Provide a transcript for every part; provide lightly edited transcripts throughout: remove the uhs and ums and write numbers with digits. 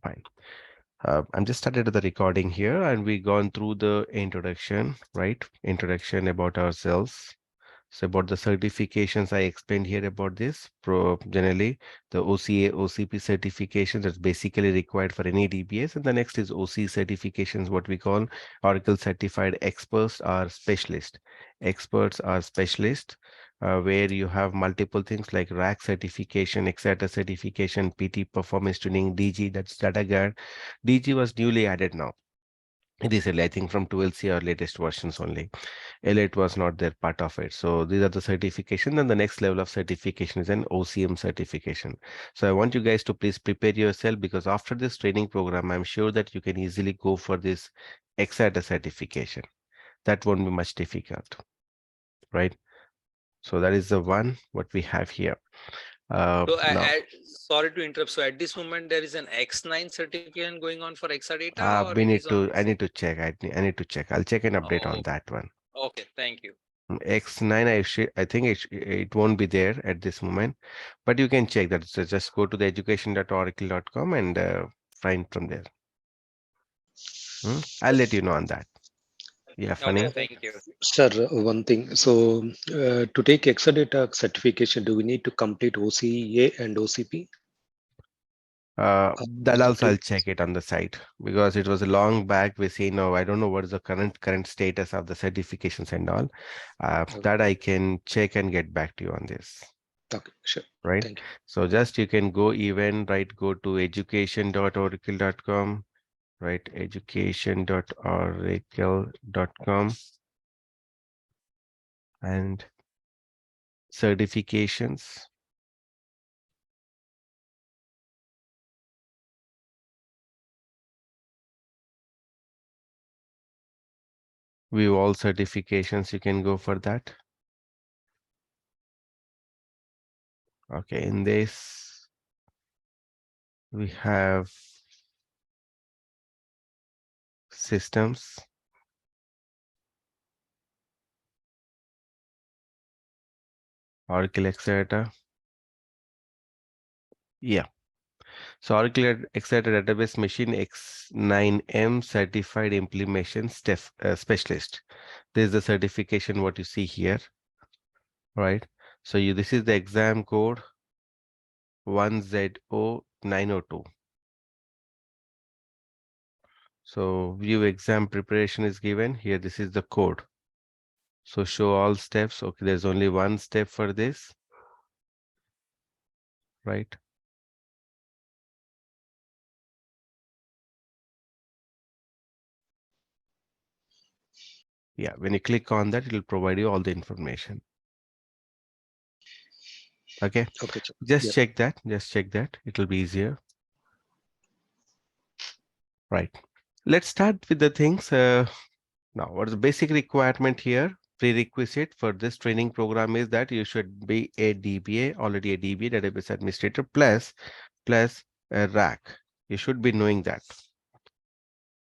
Fine. I'm just started the recording here and we gone through the introduction, right? Introduction about ourselves. So about the certifications, I explained here about this. Generally, the OCA, OCP certification that's basically required for any DBS. And the next is OC certifications, what we call Oracle Certified Experts or Specialist. Experts are specialists, where you have multiple things like rack certification, Exadata certification, PT performance tuning, DG, that's data guard. DG was newly added now. Recently, I think from 12C or latest versions only. Elite was not their part of it. So these are the certification. And the next level of certification is an OCM certification. So I want you guys to please prepare yourself because after this training program, I'm sure that you can easily go for this Exadata certification. That won't be much difficult, right? So that is the one what we have here. So Now, sorry to interrupt. So at this moment, there is an X9 certification going on for Exadata, or we it need is on? to, I need to check. I need to check. I'll check an update on Oh, that one. okay. Thank you. X9, I think it won't be there at this moment, but you can check that. So just go to the education.oracle.com and find from there. I'll let you know on that. Yeah, Okay. funny. Thank you. Sir, one thing. So, to take Exadata certification, do we need to complete OCA and OCP? That also I'll Complete. check it on the site because it was a long back. We see now. I don't know what is the current status of the certifications and all. That I can check and get back to you on this. Okay, sure. Right. Thank you. So just you can go even right. Go to education.oracle.com. Right, education.oracle.com and certifications. View all certifications, you can go for that. Okay, in this we have systems, Oracle Exadata. Yeah. So Oracle Exadata Database Machine X9M Certified Implementation Specialist. This is the certification what you see here, right? So this is the exam code 1ZO902. So view exam preparation is given here. This is the code. So show all steps. Okay, there's only one step for this, right? Yeah, when you click on that, it will provide you all the information. Okay, Okay, sir. just Yeah. check that. Just check that. It will be easier. Right. Let's start with the things. Now, what is the basic requirement here? Prerequisite for this training program is that you should be a DBA, already a DBA database administrator plus a rack. You should be knowing that.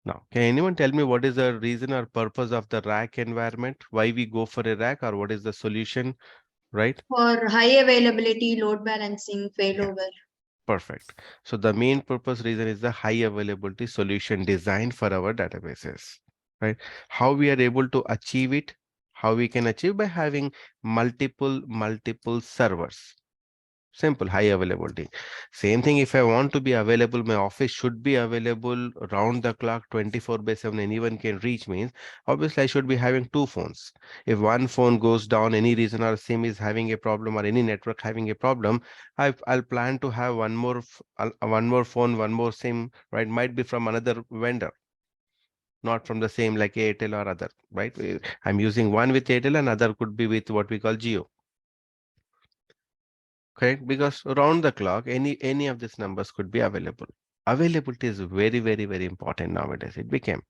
Now, can anyone tell me what is the reason or purpose of the rack environment? Why we go for a rack or what is the solution, right? For high availability, load balancing, Yeah, failover. perfect. So the main purpose reason is the high availability solution design for our databases, right? How we are able to achieve it? How we can achieve by having multiple servers. Simple, high availability. Same thing, if I want to be available, my office should be available round the clock 24/7. Anyone can reach me. Obviously, I should be having two phones. If one phone goes down, any reason or SIM is having a problem or any network having a problem, I'll plan to have one more phone, one more SIM, right? Might be from another vendor, not from the same like Airtel or other, right? I'm using one with Airtel and other could be with what we call Geo. Correct, because around the clock any of these numbers could be available. Availability is very important nowadays. It became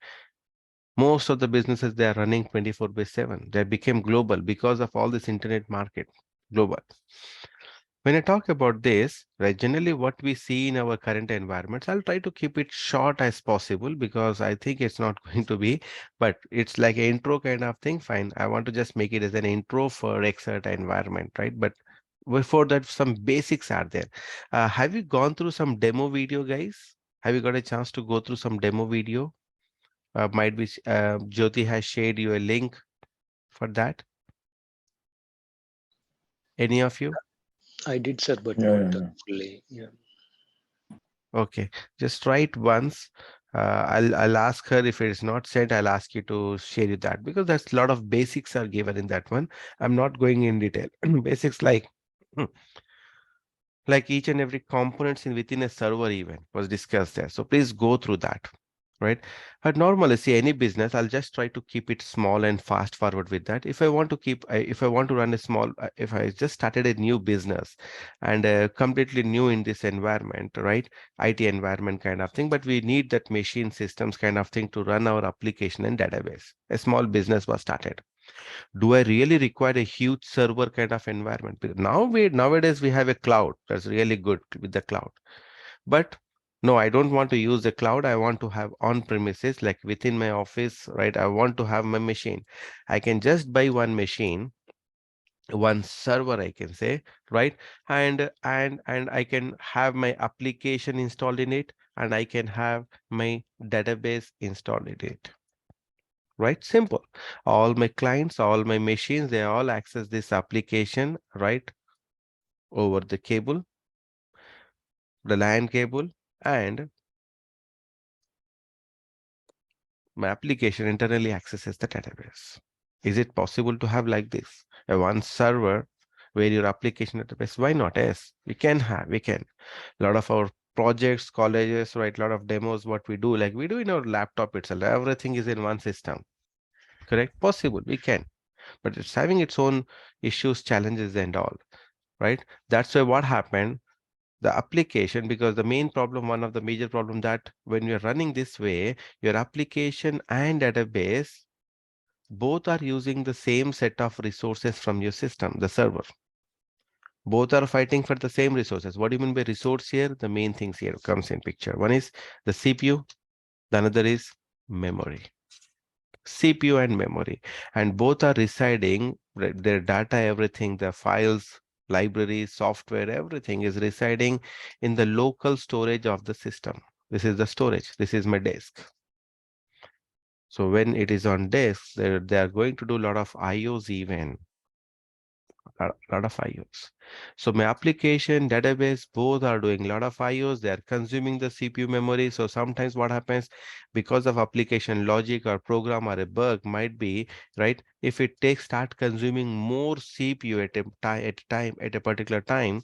most of the businesses, they are running 24/7. They became global because of all this internet market, global. When I talk about this, right, generally what we see in our current environments, I'll try to keep it short as possible because I think it's not going to be, but it's like an intro kind of thing. Fine. I want to just make it as an intro for Exerta environment, right? But before that, some basics are there. Have you gone through some demo video, guys? Have you got a chance to go through some demo video? Might be Jyoti has shared you a link for that. Any of you? I did, sir, but Yeah, not yeah, yeah. fully. Yeah. Okay, just try it once. I'll ask her if it is not sent. I'll ask you to share you that because there's a lot of basics are given in that one. I'm not going in detail. Basics like each and every components in within a server even was discussed there. So please go through that, right? But normally, see any business, I'll just try to keep it small and fast forward with that. If I want to if I want to run a small, if I just started a new business and completely new in this environment, right? IT environment kind of thing, but we need that machine systems kind of thing to run our application and database. A small business was started. Do I really require a huge server kind of environment? Because nowadays we have a cloud that's really good with the cloud. But no, I don't want to use the cloud. I want to have on premises, like within my office, right? I want to have my machine. I can just buy one machine, one server, I can say, right? And I can have my application installed in it, and I can have my database installed in it, right? Simple. All my clients, all my machines, they all access this application, right? Over the cable, the LAN cable, and my application internally accesses the database. Is it possible to have like this? A one server where your application database? Why not? Yes, we can. A lot of our projects, colleges, right? A lot of demos, what we do, like we do in our laptop itself. Everything is in one system. Correct? Possible, we can. But it's having its own issues, challenges, and all, right? That's why what happened, the application, because the main problem, one of the major problem that when you're running this way, your application and database both are using the same set of resources from your system, the server. Both are fighting for the same resources. What do you mean by resource here? The main things here comes in picture. One is the CPU, the another is memory. CPU and memory, and both are residing, their data, everything, the files, libraries, software, everything is residing in the local storage of the system. This is the storage. This is my disk. So when it is on disk, they are going to do a lot of IOs even. A lot of IOs. So my application, database, both are doing a lot of IOs. They are consuming the CPU memory. So sometimes what happens because of application logic or program or a bug might be, right? If it start consuming more CPU at a particular time,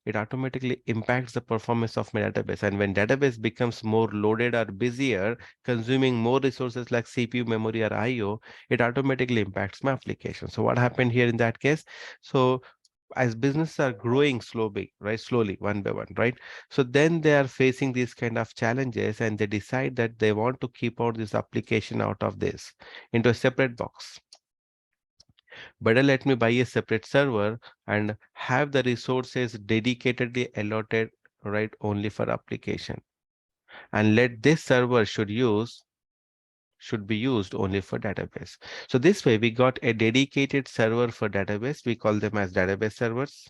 it automatically impacts the performance of my database. And when database becomes more loaded or busier, consuming more resources like CPU, memory, or IO, it automatically impacts my application. So what happened here in that case? So as businesses are growing slowly, one by one, right? So then they are facing these kind of challenges and they decide that they want to keep out this application out of this into a separate box. Better let me buy a separate server and have the resources dedicatedly allotted, right, only for application. And let this server should be used only for database. So this way we got a dedicated server for database. We call them as database servers,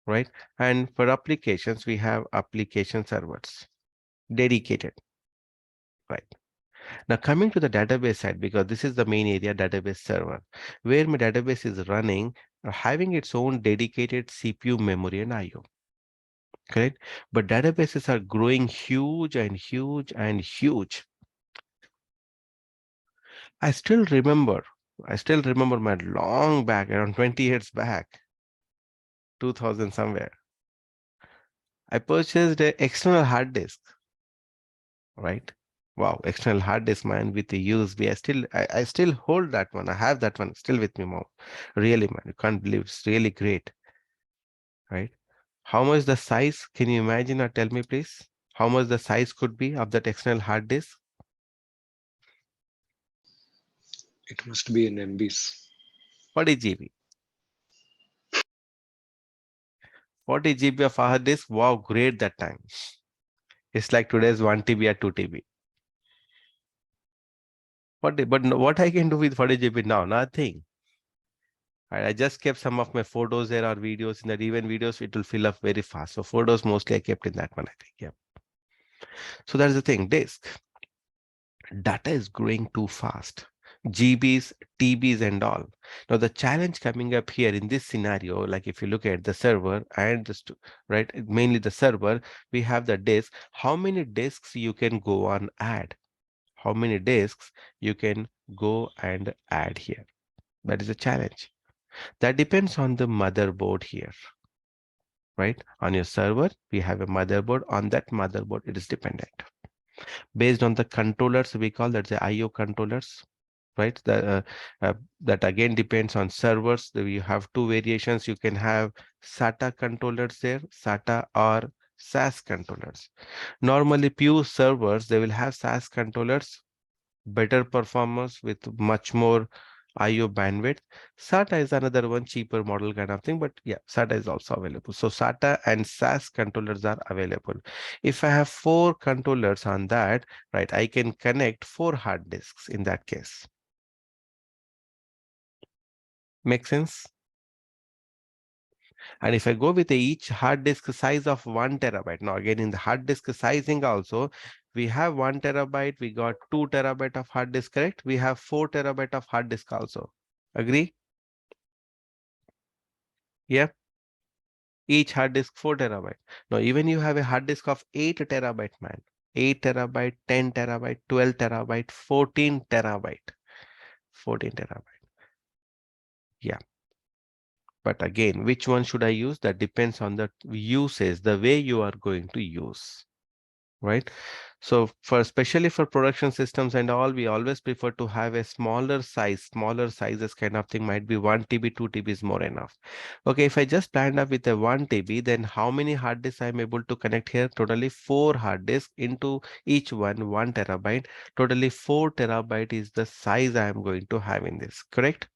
right? And for applications, we have application servers dedicated, right? Now coming to the database side, because this is the main area, database server, where my database is running, having its own dedicated CPU, memory, and IO. Correct? But databases are growing huge and huge and huge. I still remember my long back, around 20 years back, 2000 somewhere. I purchased an external hard disk, right? Wow, external hard disk, man, with the USB. I still hold that one. I have that one still with me, mom. Really, man, you can't believe it's really great, right? How much the size? Can you imagine or tell me, please? How much the size could be of that external hard disk? It must be in MBs. 40 GB. 40 GB of hard disk. Wow, great that time. It's like today's 1 TB or 2 TB. What I can do with 40 GB now? Nothing. I just kept some of my photos there or videos in that. Even videos, it will fill up very fast. So photos mostly I kept in that one, I think. Yeah. So that's the thing, disk. Data is growing too fast. GBs, TBs and all. Now the challenge coming up here in this scenario, like if you look at the server and right, mainly the server, we have the disk. How many disks you can go on add? How many disks you can go and add here? That is a challenge. That depends on the motherboard here, right? On your server, we have a motherboard. On that motherboard, it is dependent. Based on the controllers, we call that the IO controllers, right? That again depends on servers. You have two variations. You can have SATA controllers there, SATA or SAS controllers. Normally, pure servers, they will have SAS controllers, better performance with much more IO bandwidth. SATA is another one, cheaper model kind of thing, but yeah, SATA is also available. So SATA and SAS controllers are available. If I have 4 controllers on that, right, I can connect 4 hard disks in that case. Make sense? And if I go with each hard disk size of 1 terabyte, now again in the hard disk sizing also, we have 1 terabyte, we got 2 terabyte of hard disk, correct? We have 4 terabyte of hard disk also. Agree? Yeah. Each hard disk 4 terabyte. Now even you have a hard disk of 8 terabyte, man. 8 terabyte, 10 terabyte, 12 terabyte, 14 terabyte. 14 terabyte. Yeah. But again, which one should I use? That depends on the usage, the way you are going to use, right? So for especially for production systems and all, we always prefer to have a smaller sizes kind of thing. Might be 1 TB, 2 TB is more enough. Okay, if I just planned up with a 1 TB, then how many hard disks I'm able to connect here? Totally 4 hard disks into each one 1 terabyte. Totally 4 terabyte is the size I am going to have in this, correct?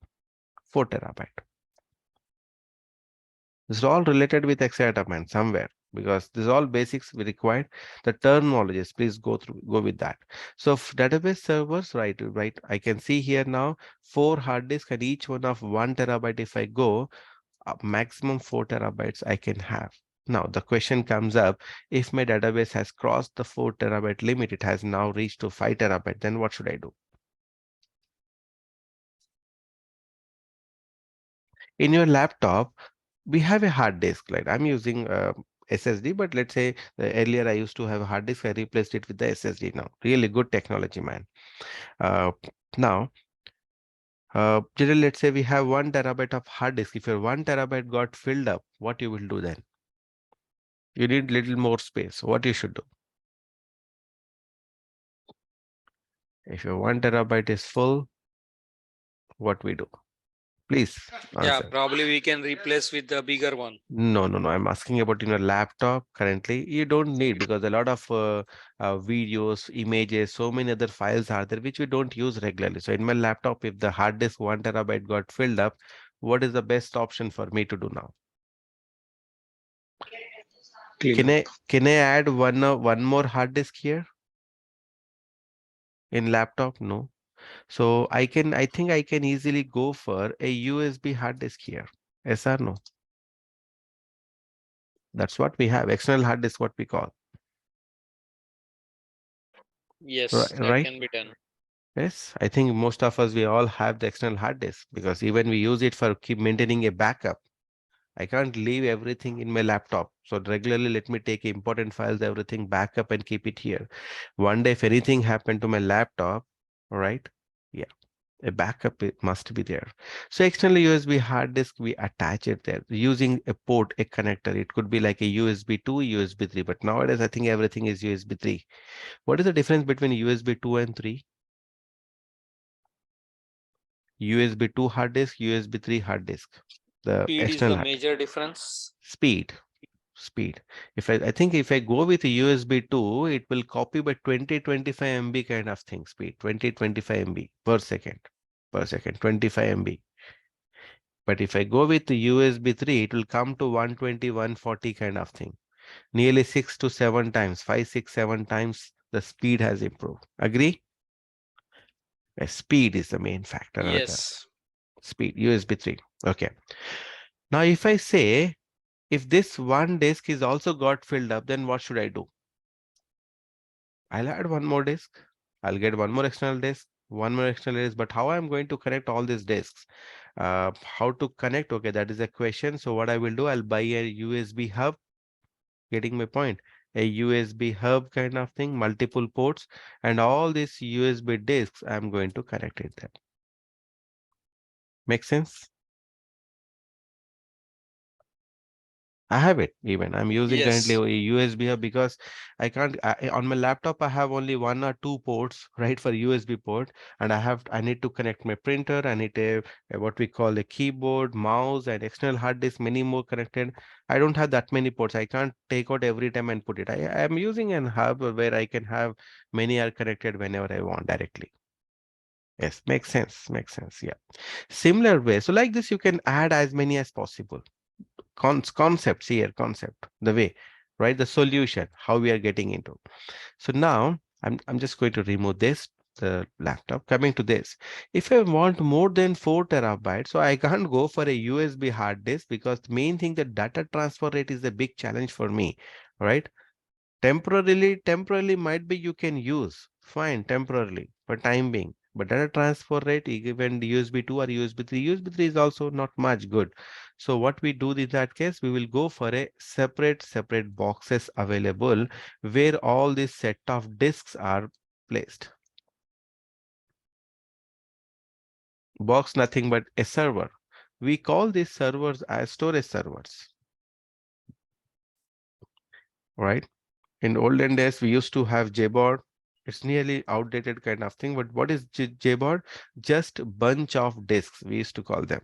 4 terabyte. This is all related with Exadata, man, somewhere, because this is all basics we required. The terminologies, please go with that. So database servers, right, I can see here now 4 hard disks and each one of 1 terabyte. If I go maximum 4 terabytes I can have. Now the question comes up, if my database has crossed the 4 terabyte limit, it has now reached to 5 terabyte, then what should I do? In your laptop, we have a hard disk, like I'm using SSD, but let's say earlier I used to have a hard disk. I replaced it with the SSD now. Really good technology, man. Now, generally, let's say we have 1 terabyte of hard disk. If your 1 terabyte got filled up, what you will do then? You need little more space. What you should do? If your 1 terabyte is full, what we do? Please Yeah, answer. probably we can replace with the bigger one. No, no, no. I'm asking about in your laptop currently. You don't need, because a lot of videos, images, so many other files are there which we don't use regularly. So in my laptop, if the hard disk 1 terabyte got filled up, what is the best option for me to do now? Clean Can up. I add one more hard disk here in laptop? No. So I think I can easily go for a USB hard disk here. Yes or no? That's what we have. External hard disk, what we call. Yes, Right, that right? can be done. Yes, I think most of us, we all have the external hard disk, because even we use it for keep maintaining a backup. I can't leave everything in my laptop. So regularly, let me take important files, everything back up and keep it here. One day, if anything happened to my laptop, all right, yeah, a backup it must be there. So external USB hard disk, we attach it there using a port, a connector. It could be like a USB 2, USB 3, but nowadays I think everything is USB 3. What is the difference between USB 2 and 3? USB 2 hard disk, USB 3 hard disk. The Speed is external the hard major difference. speed. Speed. If I think if I go with a USB 2, it will copy by 20-25 MB kind of thing speed, 20-25 MB per second, 25 MB. But if I go with the USB 3, it will come to 120-140 kind of thing. Nearly 6 to 7 times, 5, 6, 7 times the speed has improved. Agree? Speed is the main factor. Yes. Speed, USB 3. Okay. Now, if I say, if this one disk is also got filled up, then what should I do? I'll add one more disk. I'll get one more external disk, one more external disk. But how I'm going to connect all these disks? How to connect? Okay, that is a question. So what I will do, I'll buy a USB hub. Getting my point? A USB hub kind of thing, multiple ports, and all these USB disks, I'm going to connect it there. Make sense? I have it even. I'm using currently Yes. a USB hub because I can't on my laptop I have only one or two ports, right, for USB port, and I need to connect my printer. I need a what we call a keyboard, mouse, and external hard disk, many more connected. I don't have that many ports. I can't take out every time and put it. I am using an hub where I can have many are connected whenever I want directly. Yes, makes sense. Makes sense. Yeah. Similar way. So like this, you can add as many as possible. Concepts here, concept, the way, right? The solution, how we are getting into. So now I'm just going to remove this, the laptop. Coming to this, if I want more than 4 terabytes, so I can't go for a USB hard disk because the main thing, the data transfer rate is a big challenge for me, right? Temporarily might be you can use, fine, temporarily for time being. But data transfer rate, even the USB 2 or USB 3 is also not much good. So what we do in that case, we will go for a separate boxes available where all these set of disks are placed. Box nothing but a server. We call these servers as storage servers, right? In olden days, we used to have JBoard. It's nearly outdated kind of thing. But what is JBoard? Just bunch of disks, we used to call them,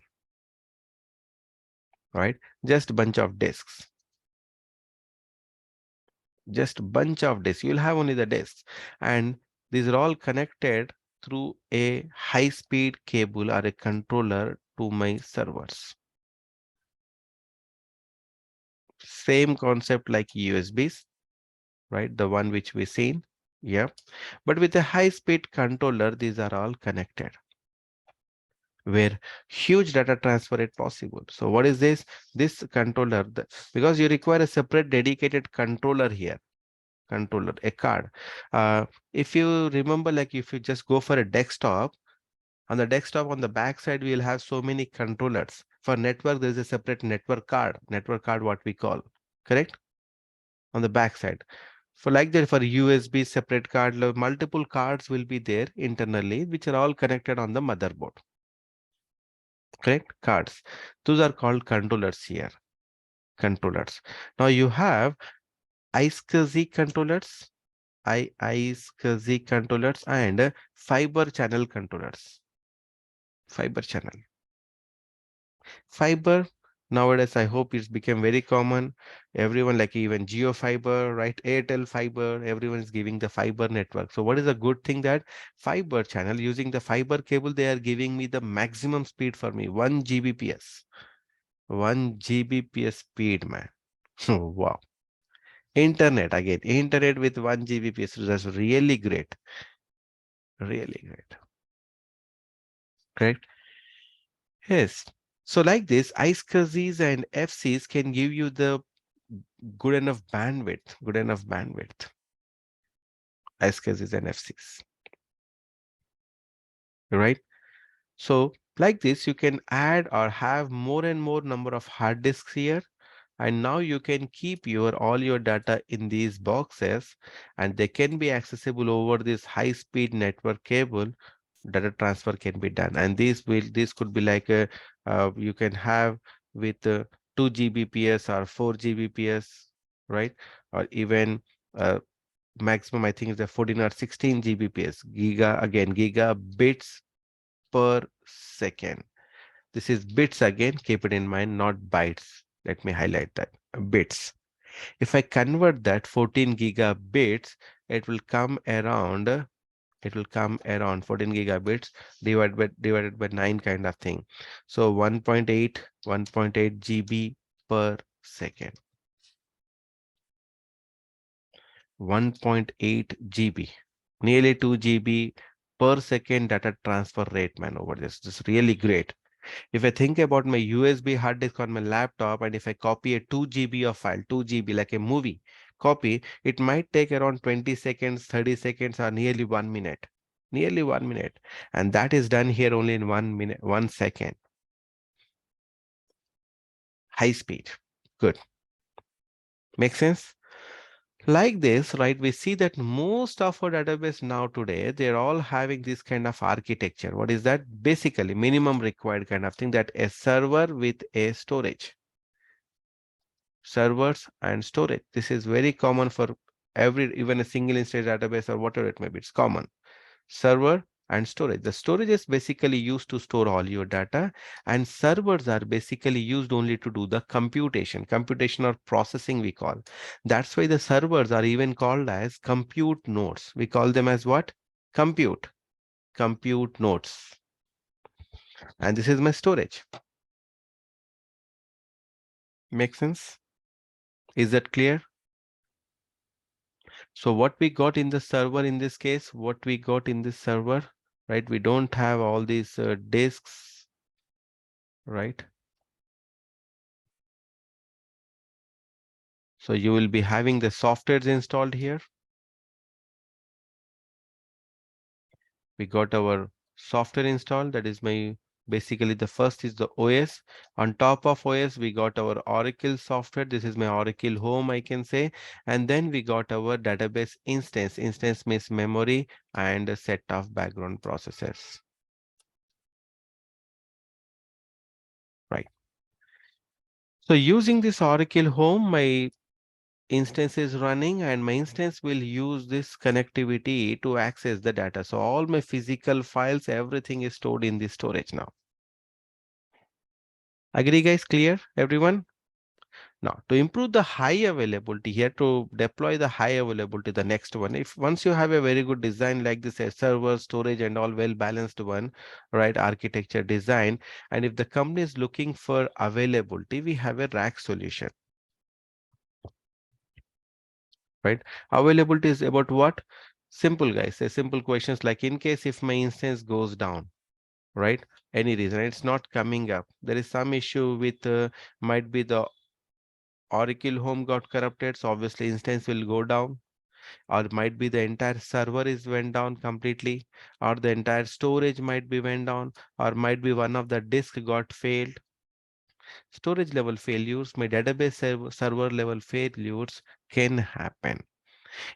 right? Just bunch of disks. Just bunch of disks. You'll have only the disks. And these are all connected through a high-speed cable or a controller to my servers. Same concept like USBs, right? The one which we seen. Yeah. But with a high-speed controller, these are all connected, where huge data transfer is possible. So what is this? This controller, because you require a separate dedicated controller here, controller, a card. If you remember, like if you just go for a desktop, on the desktop on the back side, we will have so many controllers. For network, there is a separate network card what we call, correct? On the back side. For like that, for USB separate card, multiple cards will be there internally, which are all connected on the motherboard. Correct? Cards. Those are called controllers here. Controllers. Now you have iSCSI controllers, iSCSI controllers, and fiber channel controllers. Fiber channel. Fiber, nowadays I hope it's become very common. Everyone, like even Geo Fiber, right? Airtel Fiber, everyone is giving the fiber network. So what is a good thing, that fiber channel, using the fiber cable, they are giving me the maximum speed for me, 1 Gbps. 1 Gbps speed, man. Wow. Internet with 1 Gbps. That's really great. Really great. Correct? Yes. So like this, iSCSIs and FCs can give you the good enough bandwidth, iSCSIs and FCs. Right? So like this, you can add or have more and more number of hard disks here. And now you can keep all your data in these boxes, and they can be accessible over this high speed network cable. Data transfer can be done, and this could be like a you can have with 2 Gbps or 4 Gbps, right? Or even maximum, I think, is a 14 or 16 Gbps, gigabits per second. This is bits again, keep it in mind, not bytes. Let me highlight that, bits. If I convert that 14 gigabits, it will come around 14 gigabits divided by 9 kind of thing. So 1.8 GB per second. 1.8 GB, nearly 2 GB per second data transfer rate, man, over this. This is really great. If I think about my USB hard disk on my laptop, and if I copy a 2 GB of file, 2 GB like a movie, copy, it might take around 20 seconds, 30 seconds, or nearly 1 minute. Nearly 1 minute. And that is done here only in 1 minute, 1 second. High speed. Good. Make sense? Like this, right, we see that most of our database now today, they're all having this kind of architecture. What is that? Basically, minimum required kind of thing, that a server with a storage. Servers and storage. This is very common for even a single instance database or whatever it may be. It's common. Server and storage. The storage is basically used to store all your data, and servers are basically used only to do the computation or processing we call. That's why the servers are even called as compute nodes. We call them as what? Compute nodes. And this is my storage. Make sense? Is that clear? So what we got in the server in this case, right? We don't have all these disks, right? So you will be having the softwares installed here. We got our software installed. That is basically the first is the OS. On top of OS, we got our Oracle software. This is my Oracle home, I can say. And then we got our database instance. Instance means memory and a set of background processes. Right. So using this Oracle home, my instance is running, and my instance will use this connectivity to access the data. So all my physical files, everything is stored in this storage now. Agree guys? Clear everyone? Now to improve the high availability here, to deploy the high availability, the next one, if once you have a very good design like this, a server, storage and all well balanced one, right, architecture design, and if the company is looking for availability, we have a rack solution. Right? Availability is about what? Simple guys, say simple questions like, in case if my instance goes down, right? Any reason it's not coming up. There is some issue with might be the Oracle home got corrupted, so obviously instance will go down, or might be the entire server is went down completely, or the entire storage might be went down, or might be one of the disk got failed. Storage level failures, my database server level failures can happen.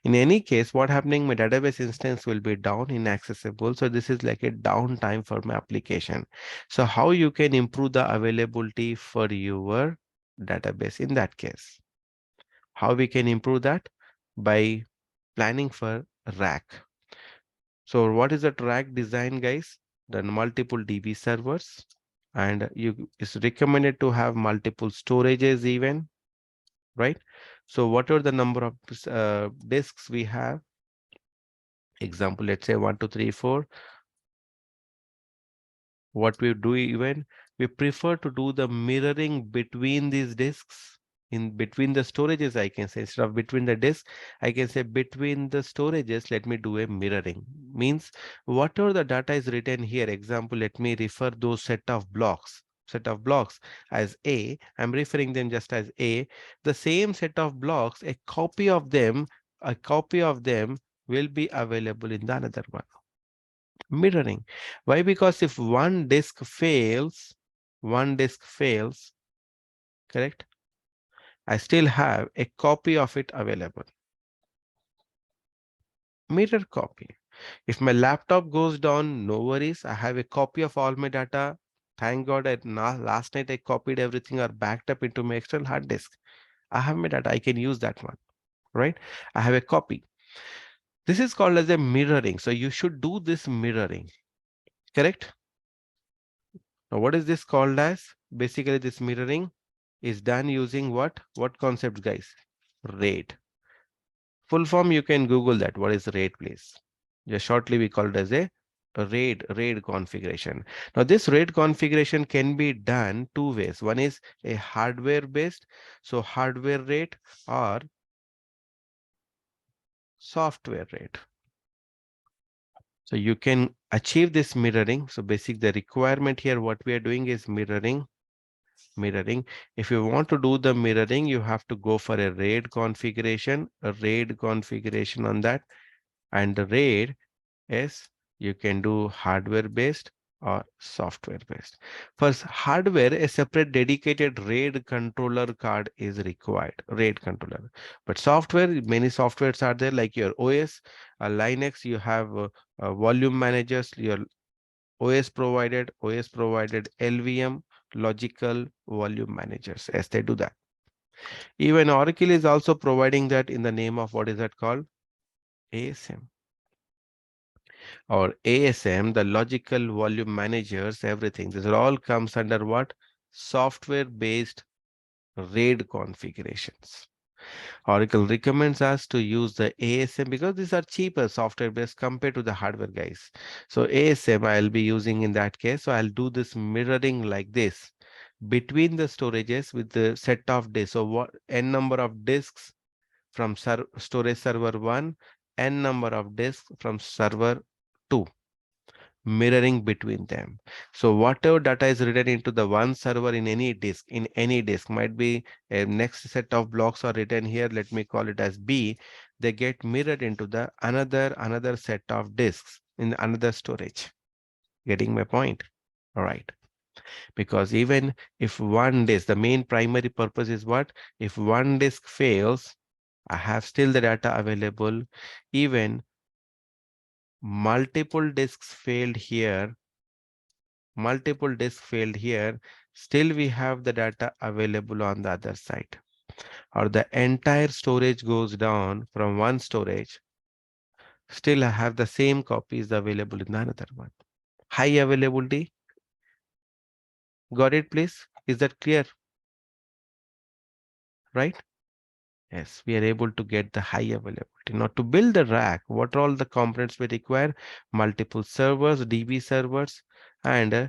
In any case, what happening, my database instance will be down, inaccessible. So this is like a downtime for my application. So how you can improve the availability for your database in that case? How we can improve that? By planning for rack. So what is that rack design, guys? The multiple DB servers, and it's recommended to have multiple storages even, right? So whatever the number of disks we have, example, let's say 1, 2, 3, 4. What we do even, we prefer to do the mirroring between these disks, in between the storages, I can say, instead of between the disks, I can say between the storages, let me do a mirroring. Means whatever the data is written here, example, let me refer those set of blocks as A. I'm referring them just as A. The same set of blocks, a copy of them will be available in the another one. Mirroring. Why? Because if one disk fails, correct, I still have a copy of it available. Mirror copy. If my laptop goes down, no worries, I have a copy of all my data. Thank God last night I copied everything or backed up into my external hard disk. I have my data, I can use that one, right? I have a copy. This is called as a mirroring. So you should do this mirroring, correct? Now, what is this called as? Basically, this mirroring is done using what? What concept, guys? RAID. Full form, you can Google that. What is RAID, please? Just shortly, we call it as a RAID configuration. Now, this RAID configuration can be done two ways. One is a hardware based, so hardware RAID, or software RAID. So you can achieve this mirroring. So basic, the requirement here, what we are doing is mirroring mirroring. If you want to do the mirroring, you have to go for a RAID configuration, on that. And the RAID is you can do hardware based or software based. For hardware, a separate dedicated RAID controller card is required, RAID controller. But software, many softwares are there like your OS, Linux, you have volume managers, your OS provided LVM, logical volume managers, as they do that. Even Oracle is also providing that in the name of what is that called? ASM. Or ASM, the logical volume managers, everything. This all comes under what? Software-based RAID configurations. Oracle recommends us to use the ASM because these are cheaper software-based compared to the hardware guys. So ASM I'll be using in that case. So I'll do this mirroring like this between the storages with the set of disks. So what n number of disks from storage server 1, n number of disks from server 2, mirroring between them. So whatever data is written into the one server in any disk, might be a next set of blocks are written here, let me call it as B, they get mirrored into the another set of disks in another storage. Getting my point? All right. Because even if one disk, the main primary purpose is what? If one disk fails, I have still the data available. Even multiple disks failed here, still we have the data available on the other side. Or the entire storage goes down from one storage, still I have the same copies available in another one. High availability. Got it, please? Is that clear? Right? Yes, we are able to get the high availability. Now to build the rack, what are all the components we require? Multiple servers, DB servers, and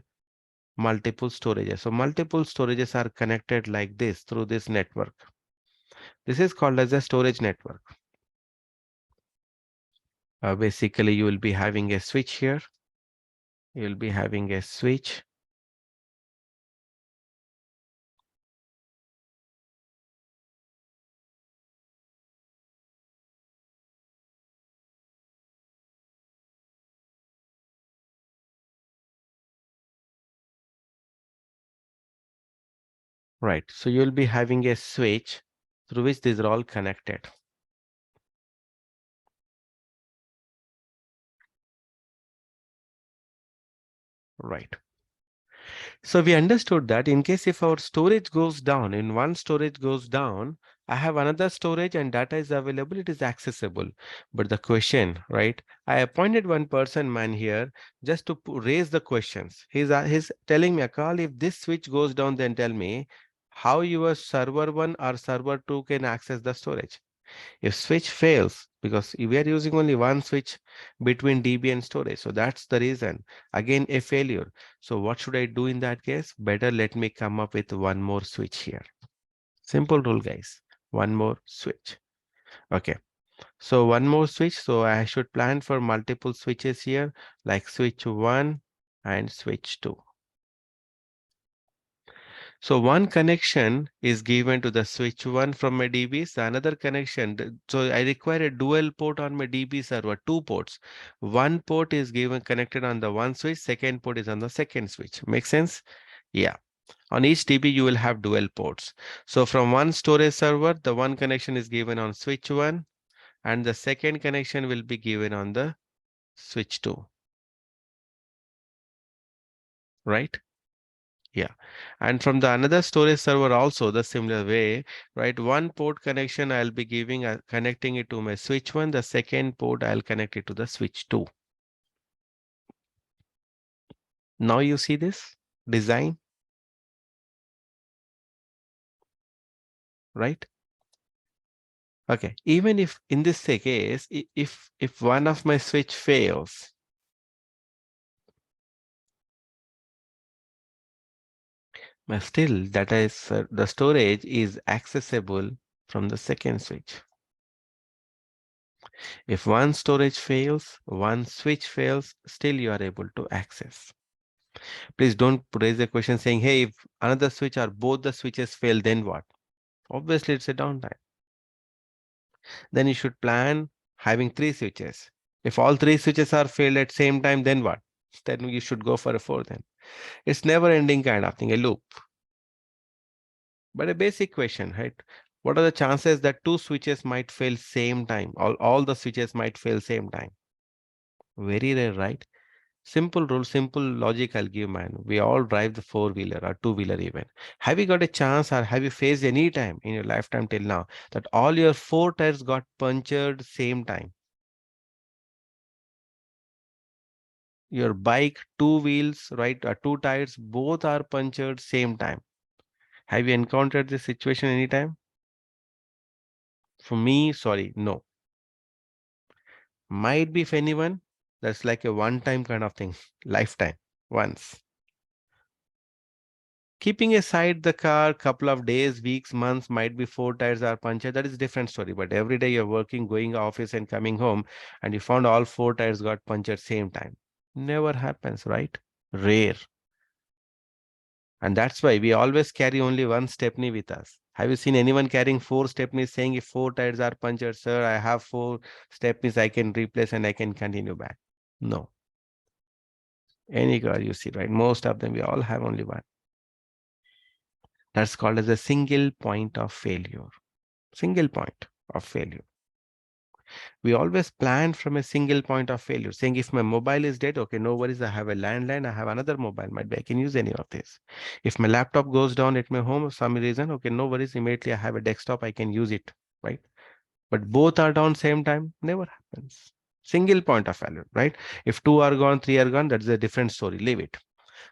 multiple storages. So multiple storages are connected like this through this network. This is called as a storage network. Basically, you will be having a switch here. You will be having a switch. Right. So you'll be having a switch through which these are all connected. Right. So we understood that in case if our storage goes down, in one storage goes down, I have another storage and data is available, it is accessible. But the question, right? I appointed one person man here just to raise the questions. He's telling me, Akal, if this switch goes down, then tell me how your server 1 or server 2 can access the storage. If switch fails, because we are using only one switch between DB and storage, so that's the reason. Again, a failure. So what should I do in that case? Better let me come up with one more switch here. Simple rule, guys. One more switch. Okay. So one more switch. So I should plan for multiple switches here, like switch 1 and switch 2. So one connection is given to the switch 1 from my DBs, the another connection. So I require a dual port on my DB server, 2 ports. One port is given connected on the one switch, second port is on the second switch. Make sense? Yeah. On each DB, you will have dual ports. So from one storage server, the one connection is given on switch 1 and the second connection will be given on the switch 2. Right? Yeah, and from the another storage server also the similar way, right? One port connection I'll be giving connecting it to my switch 1, the second port I'll connect it to the switch 2. Now you see this design, right? Okay, even if in this case, if one of my switch fails, but still that is the storage is accessible from the second switch. If one storage fails, one switch fails, still you are able to access. Please don't raise a question saying, hey, if another switch or both the switches fail, then what? Obviously, it's a downtime. Then you should plan having 3 switches. If all 3 switches are failed at same time, then what? Then you should go for a fourth. Then it's never ending kind of thing, a loop. But a basic question, right? What are the chances that 2 switches might fail same time? All the switches might fail same time. Very rare, right? Simple rule, simple logic I'll give, man. We all drive the four-wheeler or two-wheeler even. Have you got a chance or have you faced any time in your lifetime till now that all your 4 tires got punctured same time? Your bike, 2 wheels, right, 2 tires, both are punctured same time. Have you encountered this situation anytime? For me, sorry, no. Might be if anyone, that's like a one-time kind of thing, lifetime, once. Keeping aside the car, couple of days, weeks, months, might be 4 tires are punctured. That is a different story. But every day you're working, going office and coming home, and you found all 4 tires got punctured same time. Never happens, right? Rare. And that's why we always carry only one stepney with us. Have you seen anyone carrying 4 stepneys saying if 4 tires are punctured, sir, I have 4 stepneys I can replace and I can continue back? No. Any car you see, right? Most of them, we all have only one. That's called as a single point of failure. Single point of failure. We always plan from a single point of failure, saying if my mobile is dead, okay, no worries, I have a landline, I have another mobile, might be I can use any of this. If my laptop goes down at my home for some reason, okay, no worries, immediately I have a desktop, I can use it, right? But both are down same time, never happens. Single point of failure, right? If 2 are gone, 3 are gone, that's a different story, leave it.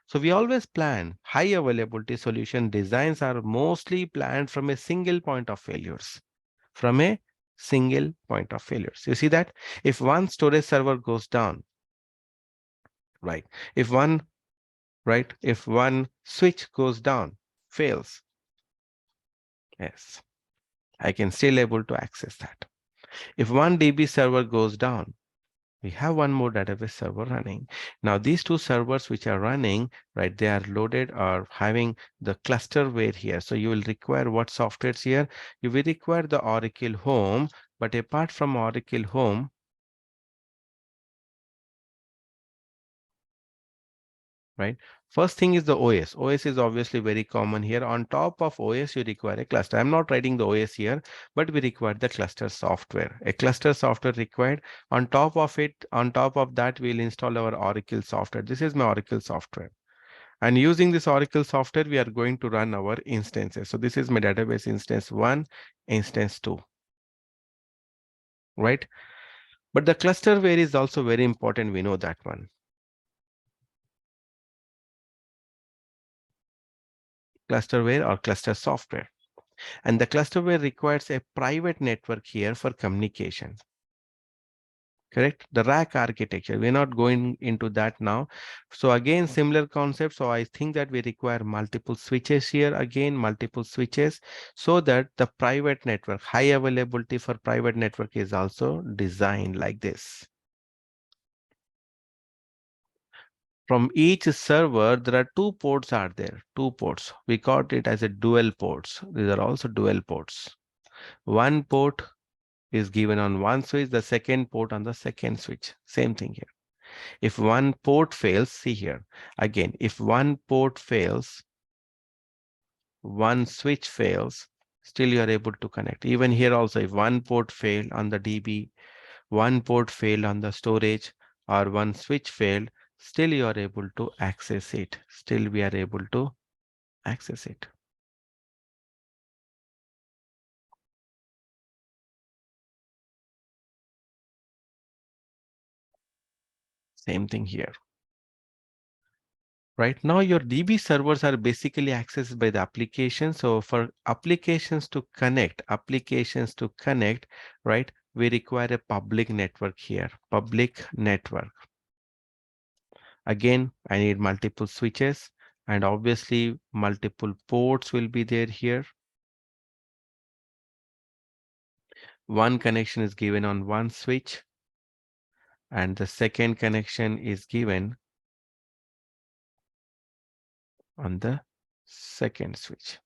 So we always plan. High availability solution designs are mostly planned from a single point of failures. From a single point of failures. You see that? If one storage server goes down, right? If one, right? If one switch goes down, fails, yes, I can still able to access that. If one DB server goes down, we have one more database server running. Now these 2 servers which are running, right, they are loaded or having the clusterware here. So you will require what softwares here? You will require the Oracle Home, but apart from Oracle Home, right? First thing is the OS. OS is obviously very common here. On top of OS, you require a cluster. I'm not writing the OS here, but we require the cluster software. A cluster software required. On top of it, on top of that, we'll install our Oracle software. This is my Oracle software. And using this Oracle software, we are going to run our instances. So this is my database instance 1, instance 2, right? But the clusterware is also very important. We know that one. Clusterware or cluster software. And the clusterware requires a private network here for communication. Correct? The rack architecture, we're not going into that now. So again, similar concept. So I think that we require multiple switches here, again, multiple switches, so that the private network, high availability for private network is also designed like this. From each server, there are 2 ports are there, 2 ports. We called it as a dual ports. These are also dual ports. One port is given on one switch, the second port on the second switch. Same thing here. If one port fails, see here, again, if one port fails, one switch fails, still you are able to connect. Even here also, if one port failed on the DB, one port failed on the storage, or one switch failed, still you are able to access it. Still we are able to access it. Same thing here. Right now, your DB servers are basically accessed by the application. So for applications to connect, right, we require a public network here, public network. Again, I need multiple switches and obviously multiple ports will be there here. One connection is given on one switch and the second connection is given on the second switch.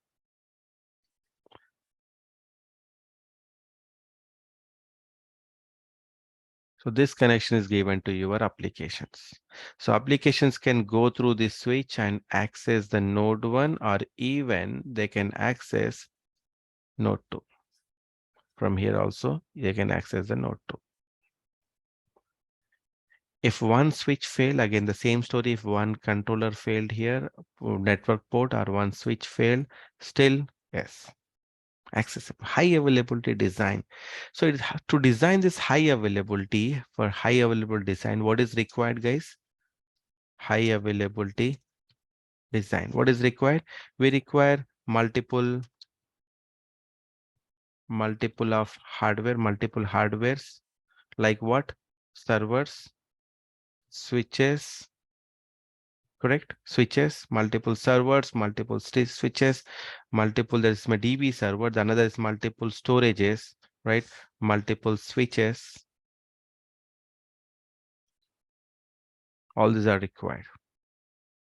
So this connection is given to your applications. So applications can go through this switch and access the node 1, or even they can access node 2. From here also, they can access the node 2. If one switch failed, again the same story, if one controller failed here, network port or one switch failed, still yes, accessible. High availability design. So to design this high availability, for high available design, what is required, guys? High availability design. What is required? We require multiple of hardware, multiple hardwares, like what? Servers, switches, correct? Switches, multiple servers, multiple switches, multiple, there is my DB server, the another is multiple storages, right? Multiple switches. All these are required,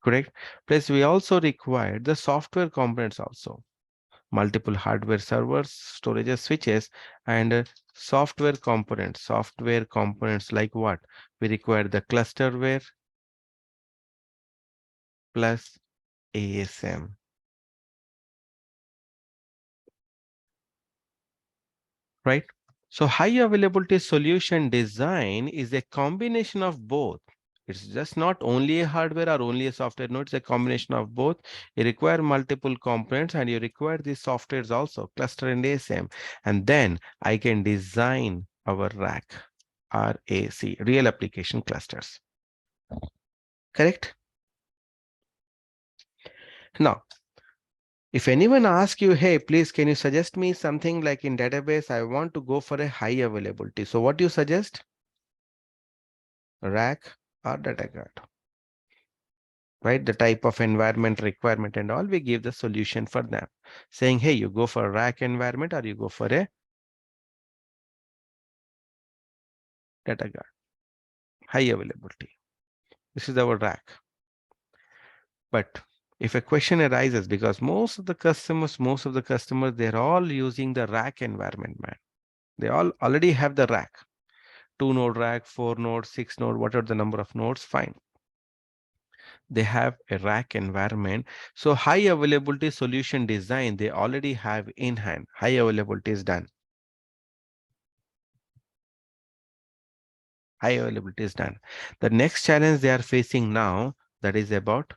correct? Plus we also require the software components also. Multiple hardware servers, storages, switches, and software components. Software components like what? We require the clusterware plus ASM. Right? So high availability solution design is a combination of both. It's just not only a hardware or only a software node, it's a combination of both. You require multiple components and you require these softwares also, cluster and ASM. And then I can design our RAC, RAC, real application clusters. Correct? Now, if anyone asks you, hey, please, can you suggest me something like in database? I want to go for a high availability. So what do you suggest? Rack or data guard, right? The type of environment requirement and all, we give the solution for them, saying, hey, you go for a rack environment or you go for a data guard, high availability. This is our rack. But if a question arises, because most of the customers, they're all using the rack environment, man. They all already have the rack, 2-node rack, 4-node, 6-node, whatever the number of nodes, fine. They have a rack environment. So high availability solution design, they already have in hand. High availability is done. High availability is done. The next challenge they are facing now, that is about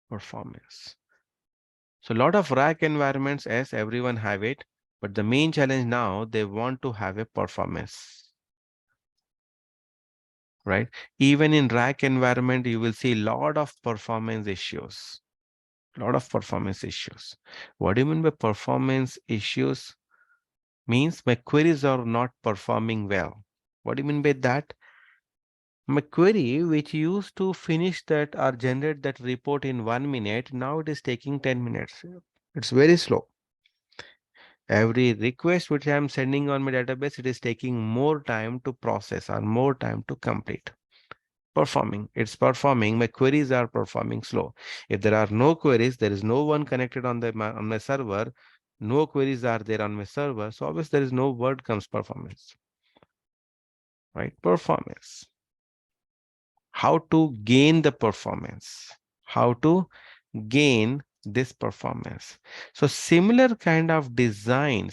performance. So a lot of rack environments, as everyone have it, but the main challenge now, they want to have a performance. Right? Even in rack environment, you will see a lot of performance issues. Lot of performance issues. What do you mean by performance issues? Means my queries are not performing well. What do you mean by that? My query, which used to finish that or generate that report in 1 minute, now it is taking 10 minutes. It's very slow. Every request which I am sending on my database, it is taking more time to process or more time to complete. It's performing, my queries are performing slow. If there are no queries, there is no one connected on my server, no queries are there on my server, so obviously there is no word comes performance, right? Performance. How to gain the performance? How to gain this performance? So similar kind of design,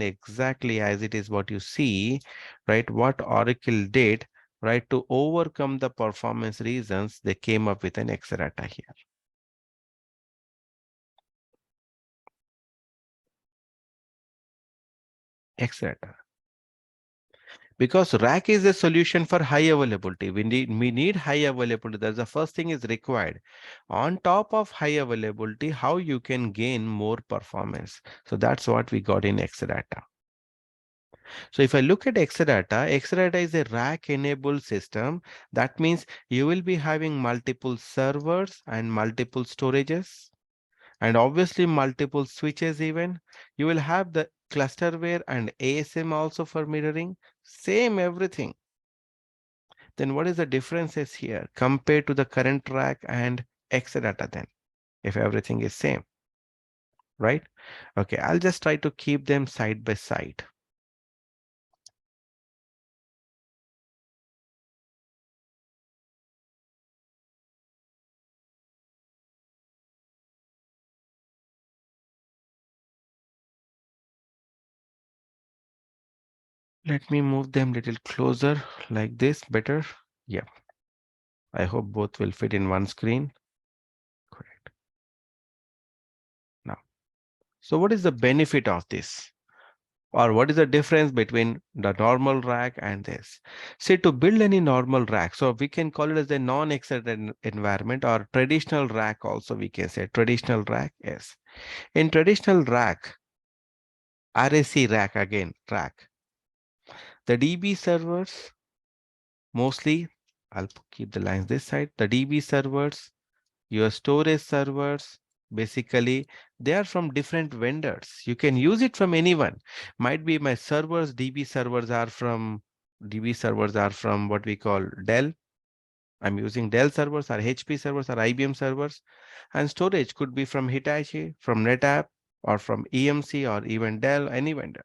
exactly as it is what you see, right? What Oracle did, right? To overcome the performance reasons, they came up with an Exadata here. Exadata. Because rack is a solution for high availability. We need high availability. That's the first thing is required. On top of high availability, how you can gain more performance. So that's what we got in Exadata. So if I look at Exadata, Exadata is a rack enabled system. That means you will be having multiple servers and multiple storages, and obviously multiple switches even. You will have the clusterware and ASM also for mirroring, same everything. Then what is the differences here compared to the current rack and Exadata then, if everything is same, right? Okay, I'll just try to keep them side by side. Let me move them a little closer like this, better. Yeah, I hope both will fit in one screen. Correct. Now, so what is the benefit of this? Or what is the difference between the normal rack and this? Say to build any normal rack, so we can call it as a non-extended environment or traditional rack also we can say. Traditional rack, yes. In traditional rack, RAC rack again, rack. The DB servers, mostly, I'll keep the lines this side, the DB servers, your storage servers, basically they are from different vendors. You can use it from anyone. Might be my servers, DB servers are from what we call Dell. I'm using Dell servers or HP servers or IBM servers, and storage could be from Hitachi, from NetApp, or from EMC, or even Dell, any vendor.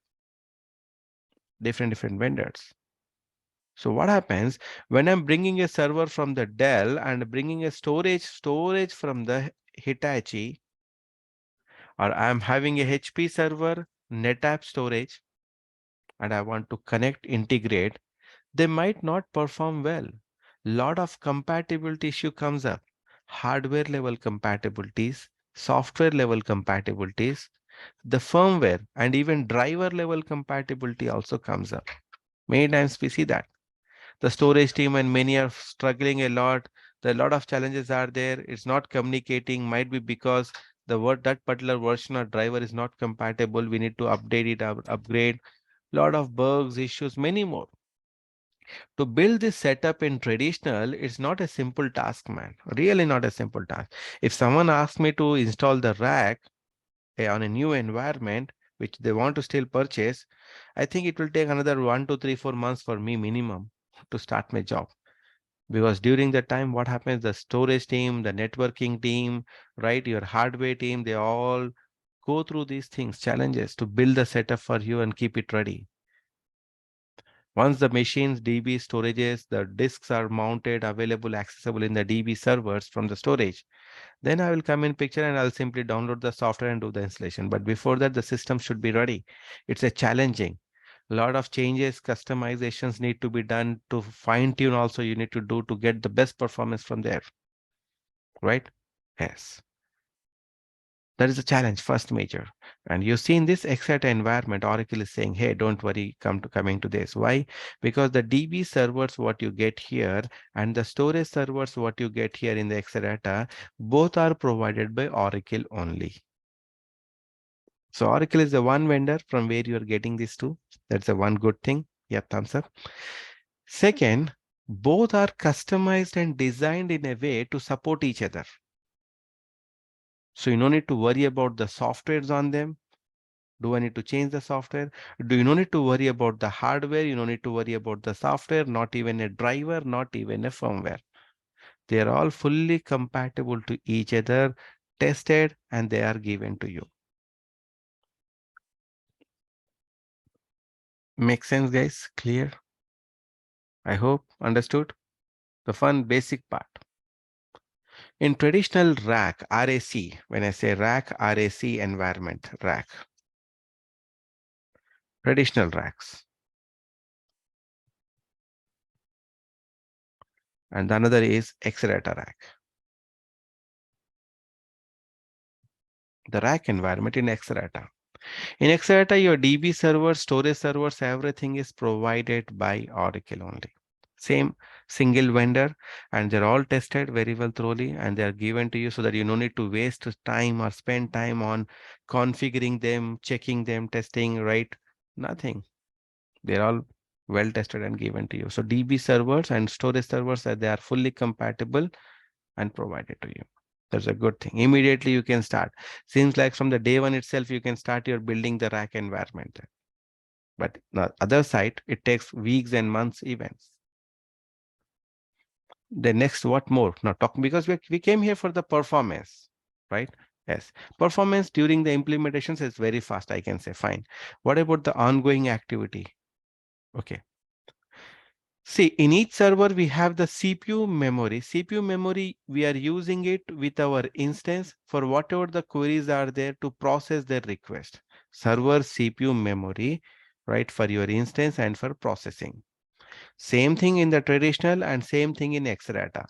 Different vendors. So what happens when I'm bringing a server from the Dell and bringing a storage from the Hitachi, or I'm having a HP server, NetApp storage, and I want to connect, integrate, they might not perform well. Lot of compatibility issue comes up. Hardware level compatibilities, software level compatibilities, the firmware and even driver level compatibility also comes up. Many times we see that. The storage team and many are struggling a lot. A lot of challenges are there. It's not communicating, might be because that particular version or driver is not compatible. We need to update it, upgrade. Lot of bugs, issues, many more. To build this setup in traditional, it's not a simple task, man. Really not a simple task. If someone asks me to install the rack on a new environment, which they want to still purchase, I think it will take another 1 to 3, 4 months for me minimum to start my job. Because during that time, what happens, the storage team, the networking team, right, your hardware team, they all go through these things, challenges to build the setup for you and keep it ready. Once the machines, DB storages, the disks are mounted, available, accessible in the DB servers from the storage, then I will come in picture and I'll simply download the software and do the installation. But before that, the system should be ready. It's a challenging. A lot of changes, customizations need to be done to fine tune also you need to do to get the best performance from there. Right? Yes. That is a challenge, first major. And you see in this Exadata environment, Oracle is saying, hey, don't worry, coming to this. Why? Because the DB servers, what you get here, and the storage servers, what you get here in the Exadata, both are provided by Oracle only. So Oracle is the one vendor from where you are getting these two. That's the one good thing. Yeah, thumbs up. Second, both are customized and designed in a way to support each other. So you don't need to worry about the softwares on them. Do I need to change the software? Do you no need to worry about the hardware? You don't need to worry about the software, not even a driver, not even a firmware. They are all fully compatible to each other, tested, and they are given to you. Make sense, guys? Clear? I hope understood the fun basic part. In traditional rack, RAC, when I say rack, RAC environment, rack, traditional racks. And another is Exadata rack. The rack environment in Exadata. In Exadata, your DB servers, storage servers, everything is provided by Oracle only. Same single vendor, and they're all tested very well thoroughly, and they are given to you so that you don't need to waste time or spend time on configuring them, checking them, testing, right? Nothing. They're all well tested and given to you. So DB servers and storage servers, they are fully compatible and provided to you. That's a good thing. Immediately you can start. Seems like from the day one itself, you can start your building the rack environment. But the other side, it takes weeks and months even. The next, what more? Now talk, because we came here for the performance, right? Yes, performance during the implementations is very fast, I can say, fine. What about the ongoing activity? Okay. See, in each server, we have the CPU memory. CPU memory, we are using it with our instance for whatever the queries are there to process their request. Server CPU memory, right, for your instance and for processing. Same thing in the traditional and same thing in Exadata.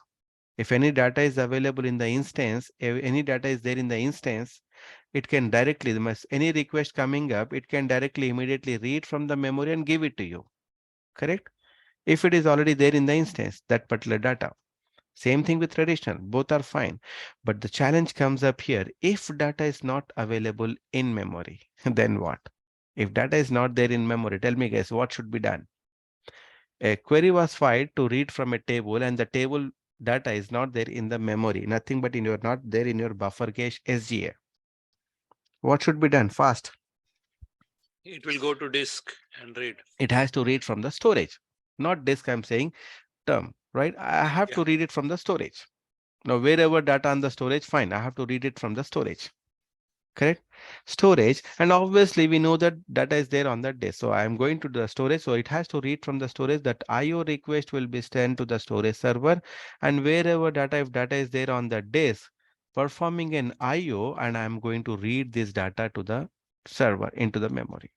If any data is available in the instance, if any data is there in the instance, it can directly, any request coming up, it can directly immediately read from the memory and give it to you. Correct? If it is already there in the instance, that particular data. Same thing with traditional, both are fine. But the challenge comes up here. If data is not available in memory, then what? If data is not there in memory, tell me guys, what should be done? A query was filed to read from a table and the table data is not there in the memory, nothing but in your, not there in your buffer cache SGA. What should be done? Fast. It will go to disk and read. It has to read from the storage, not disk. I'm saying term, right? I have to read it from the storage. Now, wherever data on the storage, fine. I have to read it from the storage. Correct? Storage, and obviously we know that data is there on that disk. So I am going to the storage. So it has to read from the storage. That IO request will be sent to the storage server, and wherever data, if data is there on the disk, performing an IO, and I am going to read this data to the server into the memory.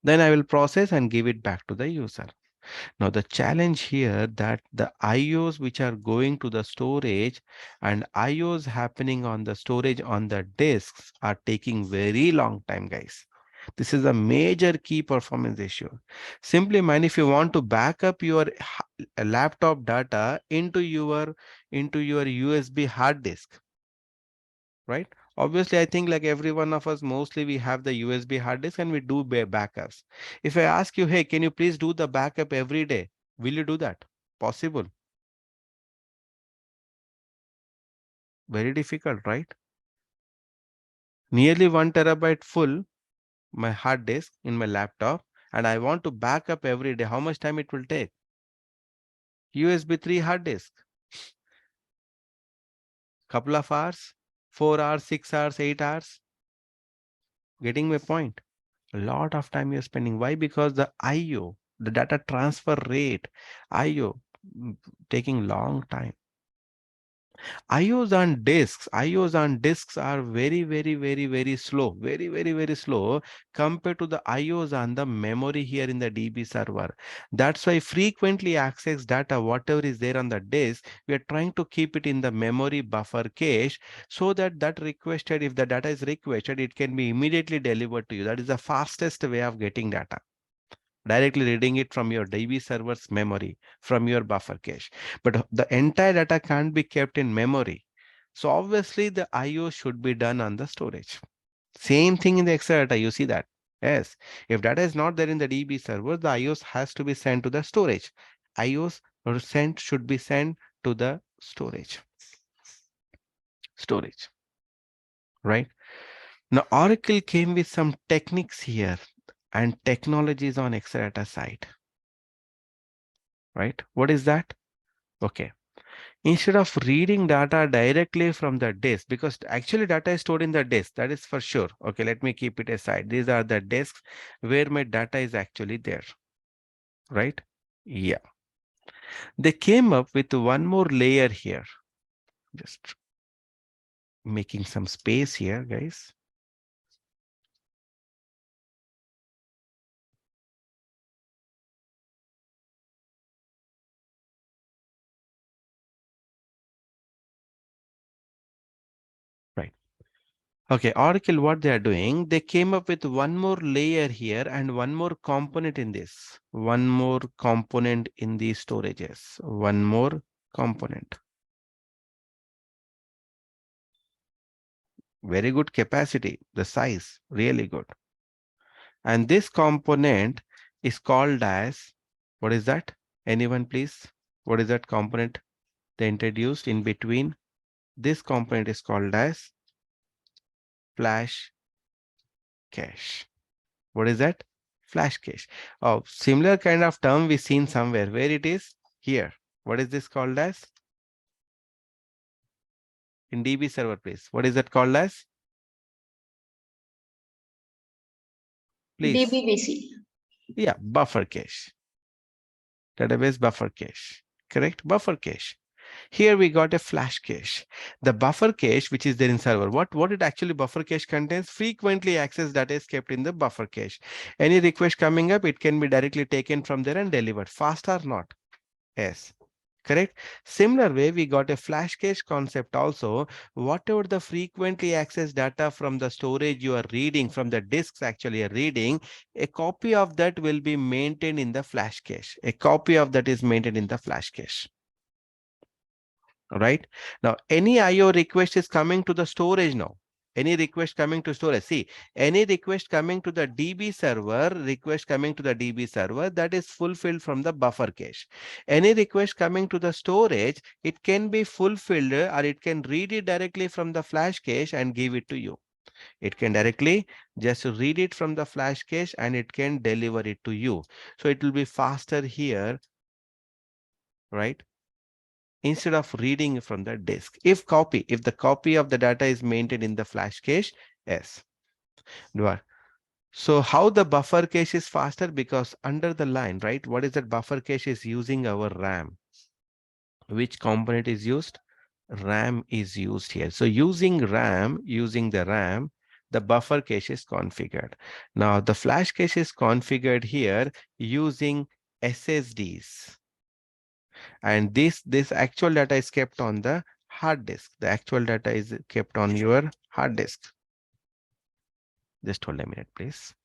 Then I will process and give it back to the user. Now the challenge here that the IOs which are going to the storage and IOs happening on the storage on the disks are taking very long time, guys. This is a major key performance issue. Simply mind, if you want to back up your laptop data into your USB hard disk, right? Obviously, I think like every one of us, mostly we have the USB hard disk and we do backups. If I ask you, hey, can you please do the backup every day? Will you do that? Possible? Very difficult, right? Nearly 1 TB full, my hard disk in my laptop, and I want to back up every day. How much time it will take? USB 3 hard disk. Couple of hours, 4 hours, 6 hours, 8 hours. Getting my point? A lot of time you're spending. Why? Because the IO, the data transfer rate, IO, taking long time. IOs on disks are very slow, very slow compared to the IOs on the memory here in the DB server. That's why frequently access data, whatever is there on the disk, we are trying to keep it in the memory buffer cache so that requested, if the data is requested, it can be immediately delivered to you. That is the fastest way of getting data. Directly reading it from your DB server's memory, from your buffer cache. But the entire data can't be kept in memory. So obviously the IO should be done on the storage. Same thing in the Exadata, you see that. Yes, if data is not there in the DB server, the IOs has to be sent to the storage. IOs should be sent to the storage. Storage, right? Now Oracle came with some techniques here and technologies on Exadata side. Right? What is that? Okay. Instead of reading data directly from the disk, because actually data is stored in the disk, that is for sure. Okay, let me keep it aside. These are the disks where my data is actually there. Right? Yeah. They came up with one more layer here. Just making some space here, guys. Right. Okay, Oracle, what they are doing, they came up with one more layer here and one more component in this. One more component in these storages. One more component. Very good capacity, the size, really good. And this component is called as, what is that? Anyone please? What is that component they introduced in between? This component is called as flash cache. What is that? Flash cache. Oh, similar kind of term we seen somewhere. Where it is? Here. What is this called as? In DB server, please. What is that called as? Please. DBBC. Yeah, buffer cache. Database buffer cache. Correct? Buffer cache. Here we got a flash cache. The buffer cache, which is there in server, what it actually buffer cache contains? Frequently accessed data is kept in the buffer cache. Any request coming up, it can be directly taken from there and delivered. Fast or not? Yes. Correct. Similar way, we got a flash cache concept also. Whatever the frequently accessed data from the storage you are reading, from the disks actually are reading, a copy of that will be maintained in the flash cache. A copy of that is maintained in the flash cache. All right. Now, any IO request is coming to the storage now. Any request coming to storage. See, any request coming to the DB server, that is fulfilled from the buffer cache. Any request coming to the storage, it can be fulfilled or it can read it directly from the flash cache and give it to you. It can directly just read it from the flash cache and it can deliver it to you. So it will be faster here, right? Instead of reading from the disk. If the copy of the data is maintained in the flash cache, yes. So how the buffer cache is faster? Because under the line, right? What is that buffer cache is using our RAM? Which component is used? RAM is used here. So using the RAM, the buffer cache is configured. Now the flash cache is configured here using SSDs. And this actual data is kept on the hard disk. The actual data is kept on your hard disk. Just hold a minute, please.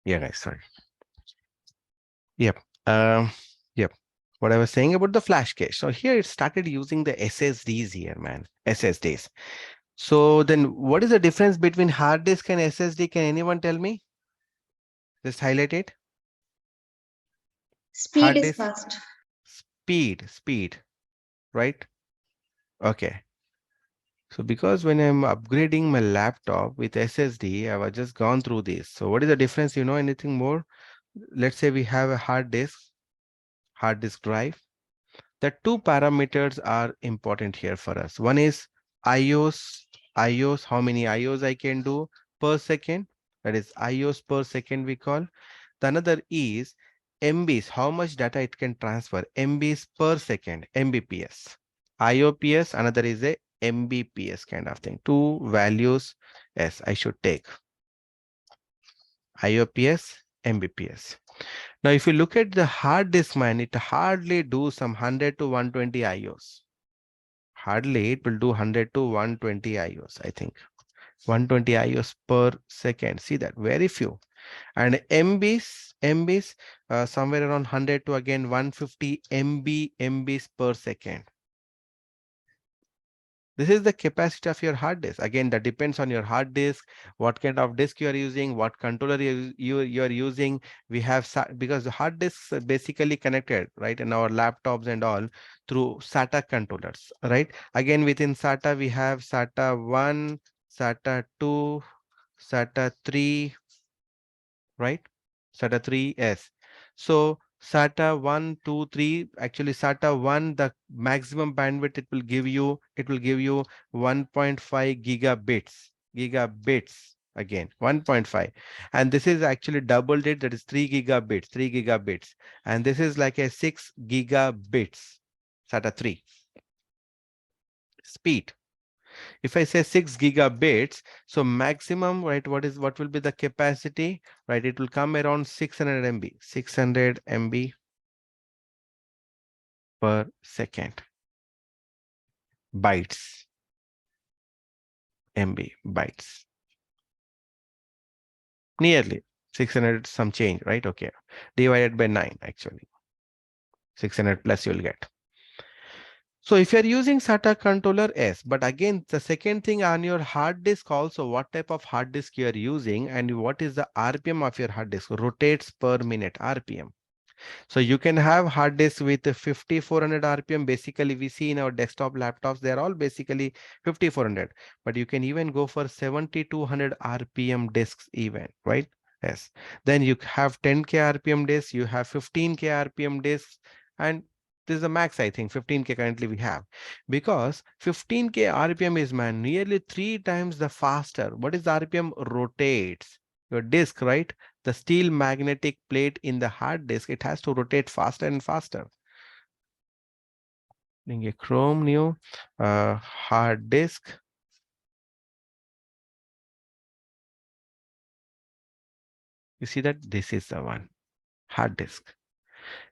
Yeah, guys, sorry. Yep. Yep. What I was saying about the flash cache. So here it started using the SSDs here, man. SSDs. So then what is the difference between hard disk and SSD? Can anyone tell me? Just highlight it. Speed Hard is disk. fast. Speed, right? Okay. So because when I'm upgrading my laptop with SSD, I was just gone through this. So what is the difference? You know anything more? Let's say we have a hard disk drive. The two parameters are important here for us. One is IOs, how many IOs I can do per second. That is IOs per second we call. The another is MBs, how much data it can transfer. MBs per second, MBPS. IOPS, another is a MBPS kind of thing. Two values, yes, I should take. IOPS, MBPS. Now, if you look at the hard disk, man, it hardly do some 100 to 120 IOs. Hardly it will do 100 to 120 IOs, I think. 120 IOs per second. See that? Very few. And MBs somewhere around 100 to again 150 MBs per second. This is the capacity of your hard disk. Again, that depends on your hard disk, what kind of disk you are using, what controller you are using. We have because the hard disks are basically connected, right, in our laptops and all through SATA controllers, right? Again, within SATA, we have SATA 1, SATA 2, SATA 3, right? SATA 3S. So SATA 1, 2, 3, actually SATA 1, the maximum bandwidth it will give you 1.5 gigabits again, 1.5. And this is actually doubled it, that is 3 gigabits. And this is like a 6 gigabits, SATA 3 speed. If I say 6 gigabits, so maximum, right, what will be the capacity, right? It will come around 600 MB per second. Bytes, MB, bytes. Nearly 600 some change, right? Okay. Divided by 9, actually. 600 plus you'll get. So if you're using SATA controller, yes, but again, the second thing on your hard disk also, what type of hard disk you are using and what is the RPM of your hard disk, rotates per minute, RPM. So you can have hard disk with 5400 RPM. Basically, we see in our desktop laptops, they're all basically 5400, but you can even go for 7200 RPM disks even, right? Yes. Then you have 10K RPM disks, you have 15K RPM disks, and this is the max, I think 15K currently we have, because 15K RPM is nearly 3 times the faster. What is the RPM? Rotates your disk, right? The steel magnetic plate in the hard disk, it has to rotate faster and faster. Being a Chrome new hard disk. You see that this is the one, hard disk.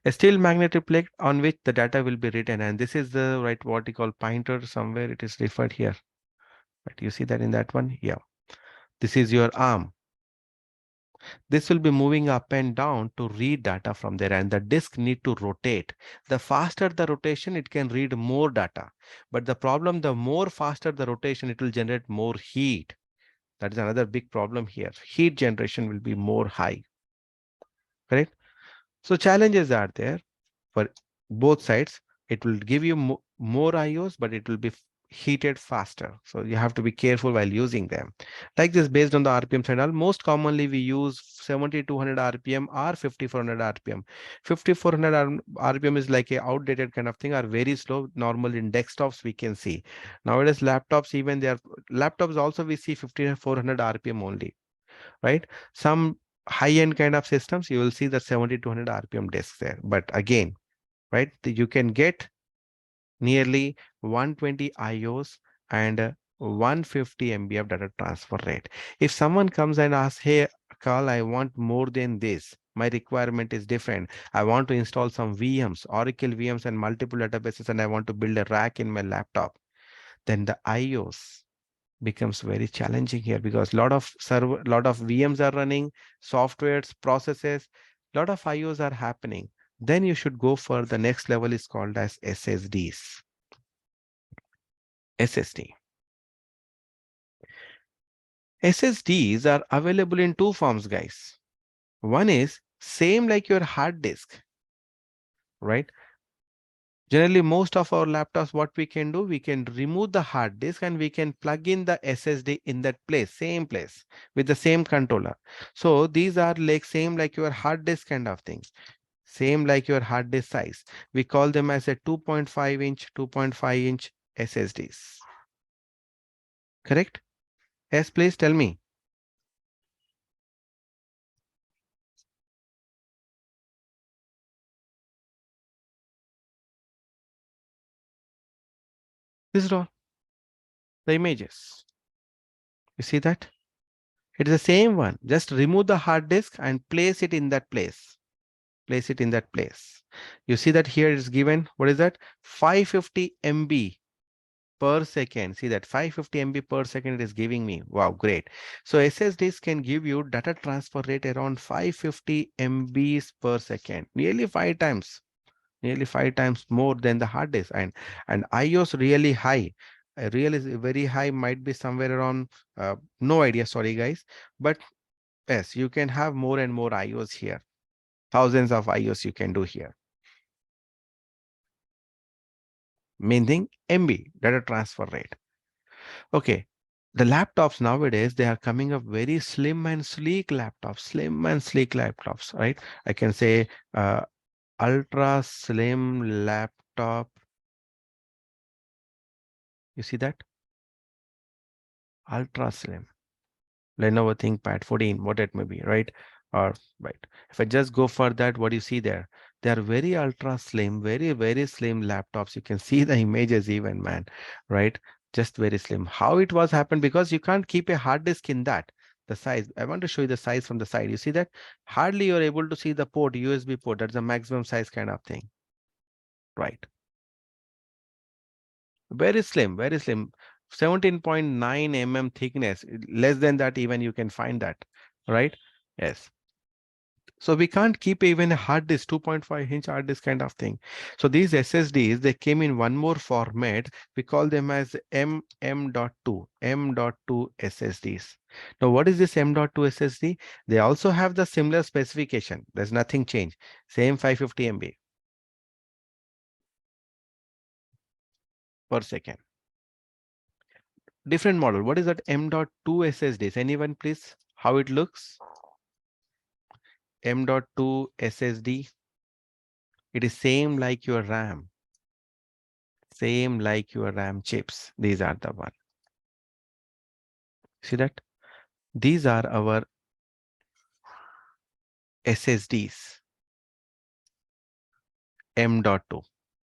A steel magnetic plate on which the data will be written, and this is the right what you call pointer, somewhere it is referred here. Right, you see that in that one? Yeah. This is your arm. This will be moving up and down to read data from there, and the disk need to rotate. The faster the rotation, it can read more data. But the problem, the more faster the rotation, it will generate more heat. That is another big problem here. Heat generation will be more high. Correct? So challenges are there for both sides. It will give you more IOs, but it will be heated faster. So you have to be careful while using them. Like this, based on the RPM and all, most commonly we use 7200 RPM or 5400 RPM. 5400 RPM is like a outdated kind of thing, or very slow. Normal in desktops we can see. Nowadays laptops, even their laptops also we see 5400 RPM only, right? Some high-end kind of systems, you will see the 7200 RPM disks there. But again, right, you can get nearly 120 IOs and 150 MB of data transfer rate. If someone comes and asks, hey, Carl, I want more than this. My requirement is different. I want to install some VMs, Oracle VMs and multiple databases, and I want to build a rack in my laptop. Then the IOs becomes very challenging here, because lot of VMs are running, softwares, processes, lot of IOs are happening. Then you should go for the next level, is called as SSDs. SSD. SSDs are available in two forms, guys. One is same like your hard disk, right? Generally, most of our laptops, what we can do, we can remove the hard disk and we can plug in the SSD in that place, same place, with the same controller. So these are like same like your hard disk kind of thing, same like your hard disk size. We call them as a 2.5 inch SSDs. Correct? Yes, please tell me. This is all the images. You see that? It is the same one. Just remove the hard disk and place it in that place. Place it in that place. You see that here is given, what is that? 550 MB per second. See that 550 MB per second it is giving me. Wow, great. So SSDs can give you data transfer rate around 550 MBs per second, nearly five times more than the hard disk. And IOs really high. Really very high might be somewhere around, no idea, sorry guys. But yes, you can have more and more IOs here. Thousands of IOs you can do here. Meaning MB, data transfer rate. Okay. The laptops nowadays, they are coming up very slim and sleek laptops, right? I can say ultra slim laptop. You see that? Ultra slim. Lenovo ThinkPad 14, what it may be, right? Or right. If I just go for that, what do you see there? They are very ultra slim, very slim laptops. You can see the images even, man, right? Just very slim. How it was happened? Because you can't keep a hard disk in that. The size, I want to show you the size from the side. You see that? Hardly you're able to see the port, USB port. That's the maximum size kind of thing, right? Very slim, 17.9 mm thickness. Less than that, even you can find that, right? Yes. So we can't keep even a hard disk, 2.5-inch hard disk kind of thing. So these SSDs, they came in one more format. We call them as M.2 SSDs. Now, what is this M.2 SSD? They also have the similar specification. There's nothing changed. Same 550 MB per second. Different model. What is that M.2 SSDs? Anyone, please? How it looks? M.2 SSD. It is same like your RAM. Same like your RAM chips. These are the one. See that? These are our SSDs. M.2.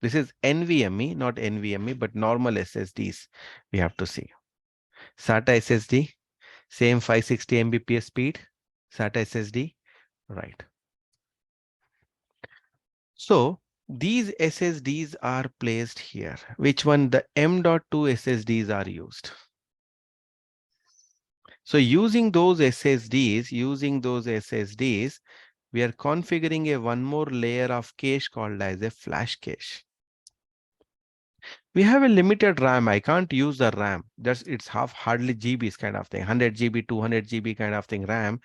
This is NVMe, not NVMe, but normal SSDs. We have to see. SATA SSD, same 560 Mbps speed. SATA SSD, right? So these SSDs are placed here. Which one? The M.2 SSDs are used. So using those SSDs, we are configuring a one more layer of cache called as a flash cache. We have a limited RAM. I can't use the RAM. It's hardly GBs kind of thing, 100 GB, 200 GB kind of thing RAM.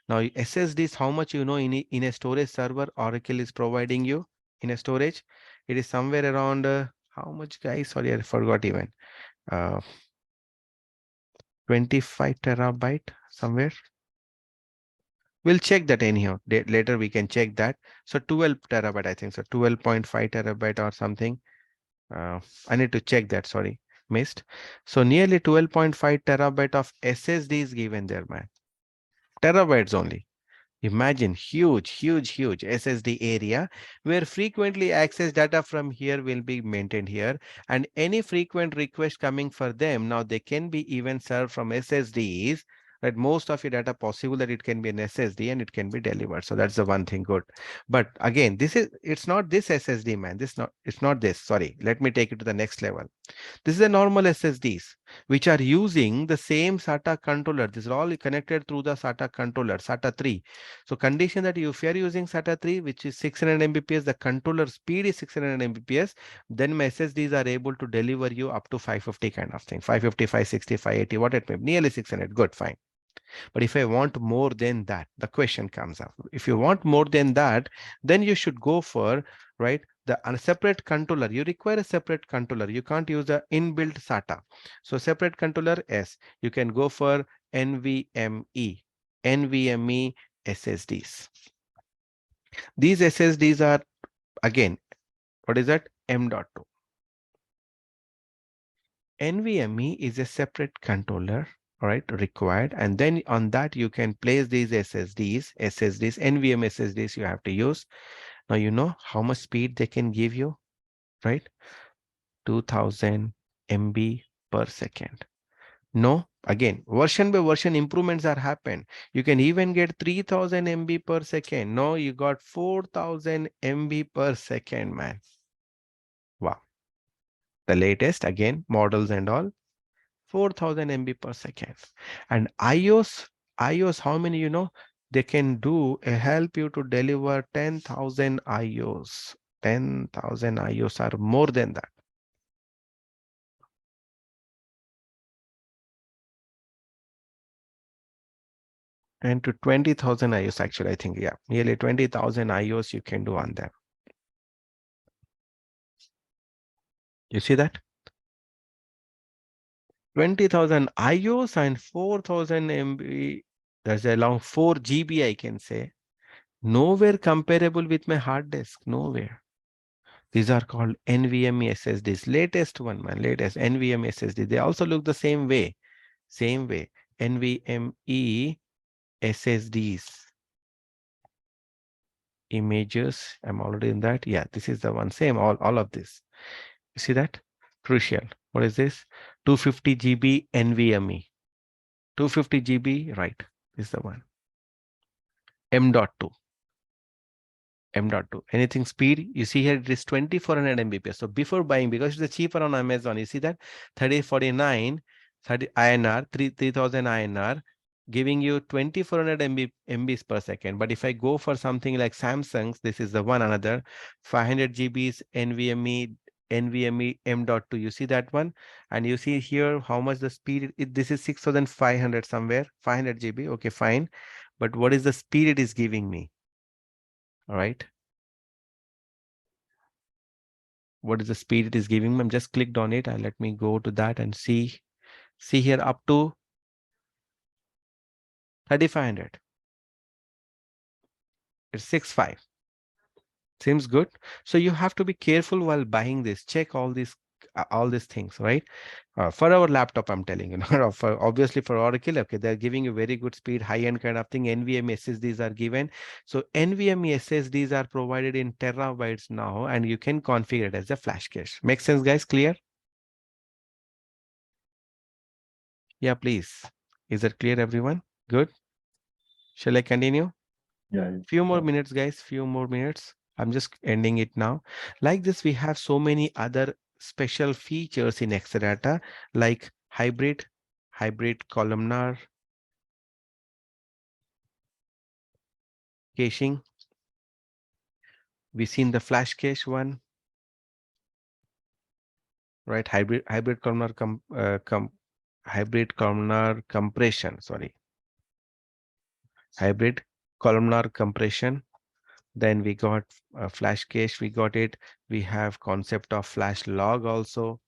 Now SSDs, how much you know in a storage server Oracle is providing you in a storage? It is somewhere around how much, guys? Sorry, I forgot even. 25 terabyte somewhere. We'll check that anyhow. Later we can check that. So 12 terabyte, I think. So 12.5 terabyte or something. I need to check that. Sorry, missed. So nearly 12.5 terabyte of SSD is given there, man. Terabytes only. Imagine huge SSD area where frequently accessed data from here will be maintained here, and any frequent request coming for them, now they can be even served from SSDs, right? Most of your data possible that it can be an SSD and it can be delivered. So that's the one thing good. But again, it's not this SSD, man. It's not this. Sorry, let me take it to the next level. This is a normal SSDs which are using the same SATA controller. This is all connected through the SATA controller, SATA 3. So condition that if you are using SATA 3, which is 600 Mbps, the controller speed is 600 Mbps, then my SSDs are able to deliver you up to 550 kind of thing, 550, 560, 580, what it may be, nearly 600. Good, fine. But if I want more than that, the question comes up. If you want more than that, then you should go for, right, a separate controller. You require a separate controller. You can't use the inbuilt SATA. So separate controller, yes, you can go for NVMe SSDs. These SSDs are, again, what is that? M.2. NVMe is a separate controller, right, required, and then on that you can place these SSDs, NVMe SSDs you have to use. Now you know how much speed they can give you, right? 2000 MB per second. No, again, version by version improvements are happened. You can even get 3000 MB per second. No, you got 4000 MB per second, man. Wow. The latest, again, models and all, 4000 MB per second. And iOS, how many, they can do, help you to deliver 10,000 iOS. 10,000 iOS are more than that. And to 20,000 iOS, actually, I think, yeah, nearly 20,000 iOS you can do on them. You see that? 20,000 iOS and 4,000 MB. That's around 4 GB, I can say. Nowhere comparable with my hard disk. Nowhere. These are called NVMe SSDs. Latest one, man. Latest NVMe SSD. They also look the same way. Same way. NVMe SSDs. Images. I'm already in that. Yeah, this is the one. Same. All of this. You see that? Crucial. What is this? 250 GB NVMe. 250 GB, right? This is the one. M.2. M.2. Anything speed, you see here it is 2400 Mbps. So before buying, because it's cheaper on Amazon, you see that 3049, 30 INR, 3000 INR, giving you 2400 MBs per second. But if I go for something like Samsung's, this is the one another 500 GBs NVMe M.2. You see that one, and you see here how much the speed. This is 6500 somewhere, 500 GB. Okay, fine. But what is the speed it is giving me? All right. What is the speed it is giving me? I'm just clicked on it and let me go to that and see. See here up to 3500. It's 6.5. Seems good. So you have to be careful while buying this. Check all these things, right? For our laptop, I'm telling you, not for, obviously for Oracle, okay, they're giving you very good speed, high-end kind of thing. NVMe SSDs are given. So NVMe SSDs are provided in terabytes now, and you can configure it as a flash cache. Makes sense, guys? Clear? Yeah, please. Is that clear, everyone? Good. Shall I continue? Yeah. Few more minutes, guys. Few more minutes. I'm just ending it now. Like this, we have so many other special features in Exadata, like hybrid columnar caching. We've seen the flash cache one, right? Hybrid columnar compression. Sorry, hybrid columnar compression. Then we got flash cache. We got it. We have concept of flash log also.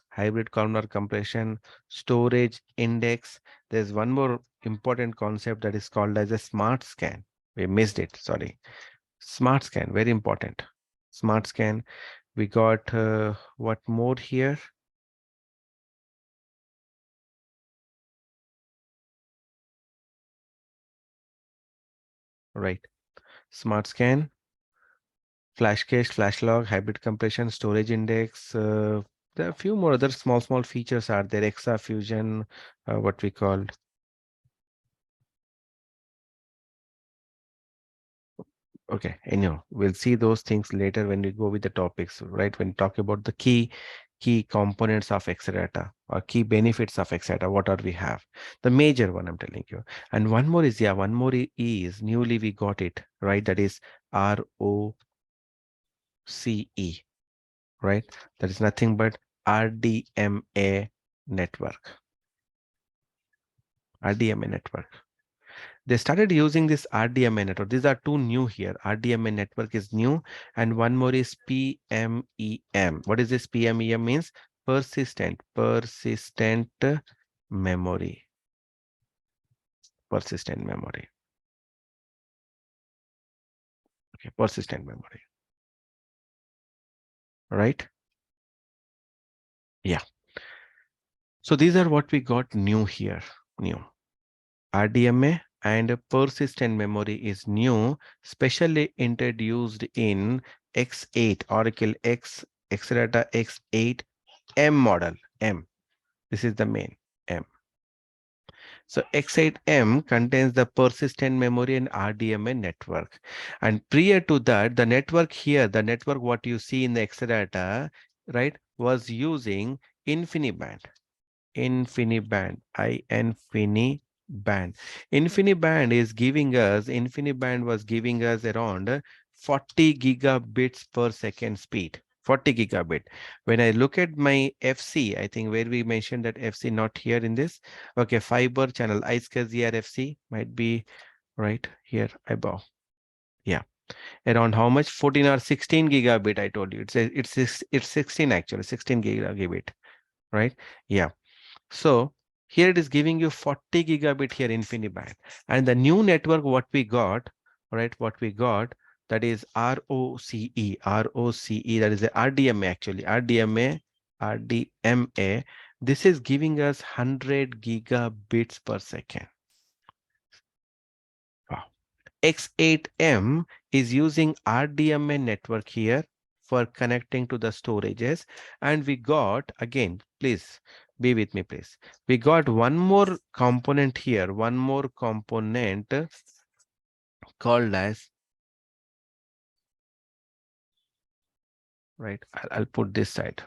Hybrid columnar compression, storage index. There's one more important concept that is called as a smart scan. We missed it, sorry. Smart scan, very important. Smart scan. We got what more here? Right. Smart scan, flash cache, flash log, hybrid compression, storage index. There are a few more other small features are there. Exa fusion, what we call. Okay, anyhow, we'll see those things later when we go with the topics, right? When we talk about the key components of Exadata or key benefits of Exadata, what are we have? The major one I'm telling you. And one more is, one more is newly we got it, right? That is ROCE, right? That is nothing but RDMA network. RDMA network. They started using this RDMA network. These are two new here. RDMA network is new, and one more is PMEM. What is this? PMEM means persistent memory. Persistent memory. Okay, persistent memory. Right? Yeah. So these are what we got new here. New. RDMA and persistent memory is new, specially introduced in X8, Oracle Exadata X8 M model. M. This is the main M. So X8M contains the persistent memory and RDMA network. And prior to that, the network here, the network what you see in the Exadata, right, was using InfiniBand. InfiniBand, InfiniBand. InfiniBand is giving us, InfiniBand was giving us around 40 gigabits per second speed. 40 gigabit. When I look at my FC, I think where we mentioned that FC not here in this. Okay, fiber channel, iSCSI FC might be right here above. Yeah, around how much? 14 or 16 gigabit. I told you it's 16 actually, 16 gigabit, right? Yeah. So here it is giving you 40 gigabit here InfiniBand. And the new network, what we got, right? What we got, that is ROCE, that is the RDMA actually, RDMA. This is giving us 100 gigabits per second. Wow. X8M is using RDMA network here for connecting to the storages. And we got, again, please be with me, please. We got one more component here, one more component called as, right, I'll put this side,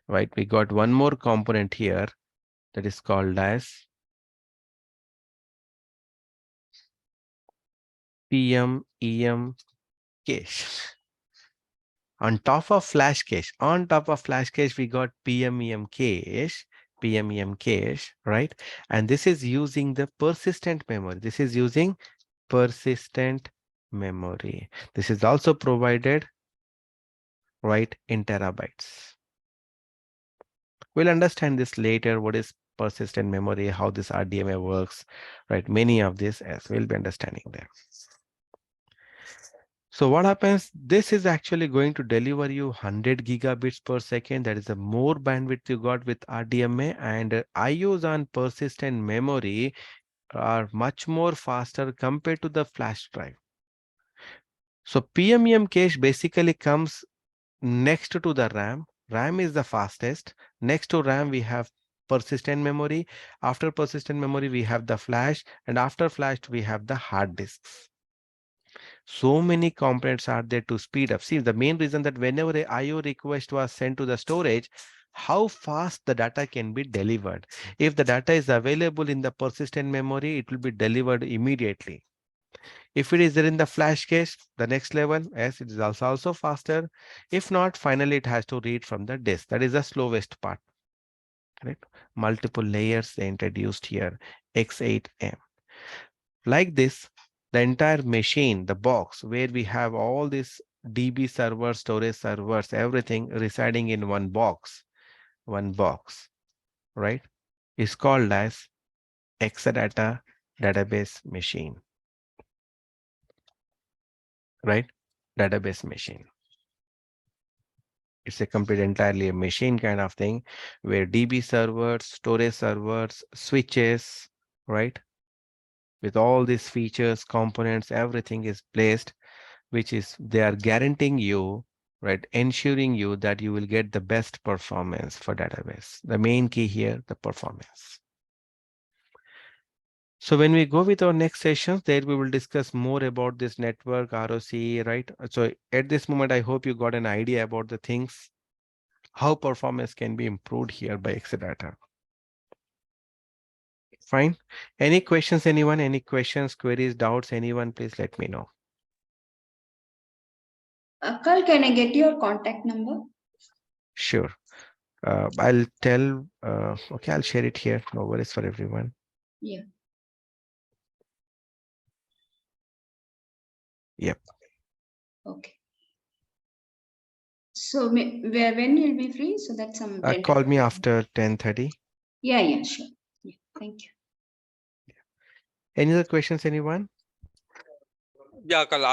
right? We got one more component here that is called as PMEM cache. On top of flash cache, we got PMEM cache, right? And this is using the persistent memory. This is using persistent memory. This is also provided, right, in terabytes. We'll understand this later. What is persistent memory, how this RDMA works, right? Many of this as we'll be understanding there. So what happens? This is actually going to deliver you 100 gigabits per second. That is the more bandwidth you got with RDMA, and IOs on persistent memory are much more faster compared to the flash drive. So PMEM cache basically comes next to the RAM. RAM is the fastest. Next to RAM, we have persistent memory. After persistent memory, we have the flash, and after flash, we have the hard disks. So many components are there to speed up. See, the main reason that whenever a IO request was sent to the storage, how fast the data can be delivered. If the data is available in the persistent memory, it will be delivered immediately. If it is there in the flash cache, the next level, yes, it is also faster. If not, finally it has to read from the disk. That is the slowest part. Correct? Multiple layers they introduced here, X8M. Like this, the entire machine, the box where we have all these DB servers, storage servers, everything residing in one box, right, is called as Exadata database machine, right? Database machine. It's a complete entirely a machine kind of thing where DB servers, storage servers, switches, right? With all these features, components, everything is placed, which is they are guaranteeing you, right? Ensuring you that you will get the best performance for database. The main key here, the performance. So when we go with our next sessions, there we will discuss more about this network, ROC, right? So at this moment, I hope you got an idea about the things, how performance can be improved here by Exadata. Fine. Any questions, anyone? Any questions, queries, doubts, anyone? Please let me know. Akal, can I get your contact number? Sure. I'll tell, okay, I'll share it here. No worries for everyone. Yeah. Yep. Okay. So when you'll be free? So that's some. Call me after 10:30. Yeah, sure. Yeah, thank you. Any other questions, anyone? Yeah, Akal,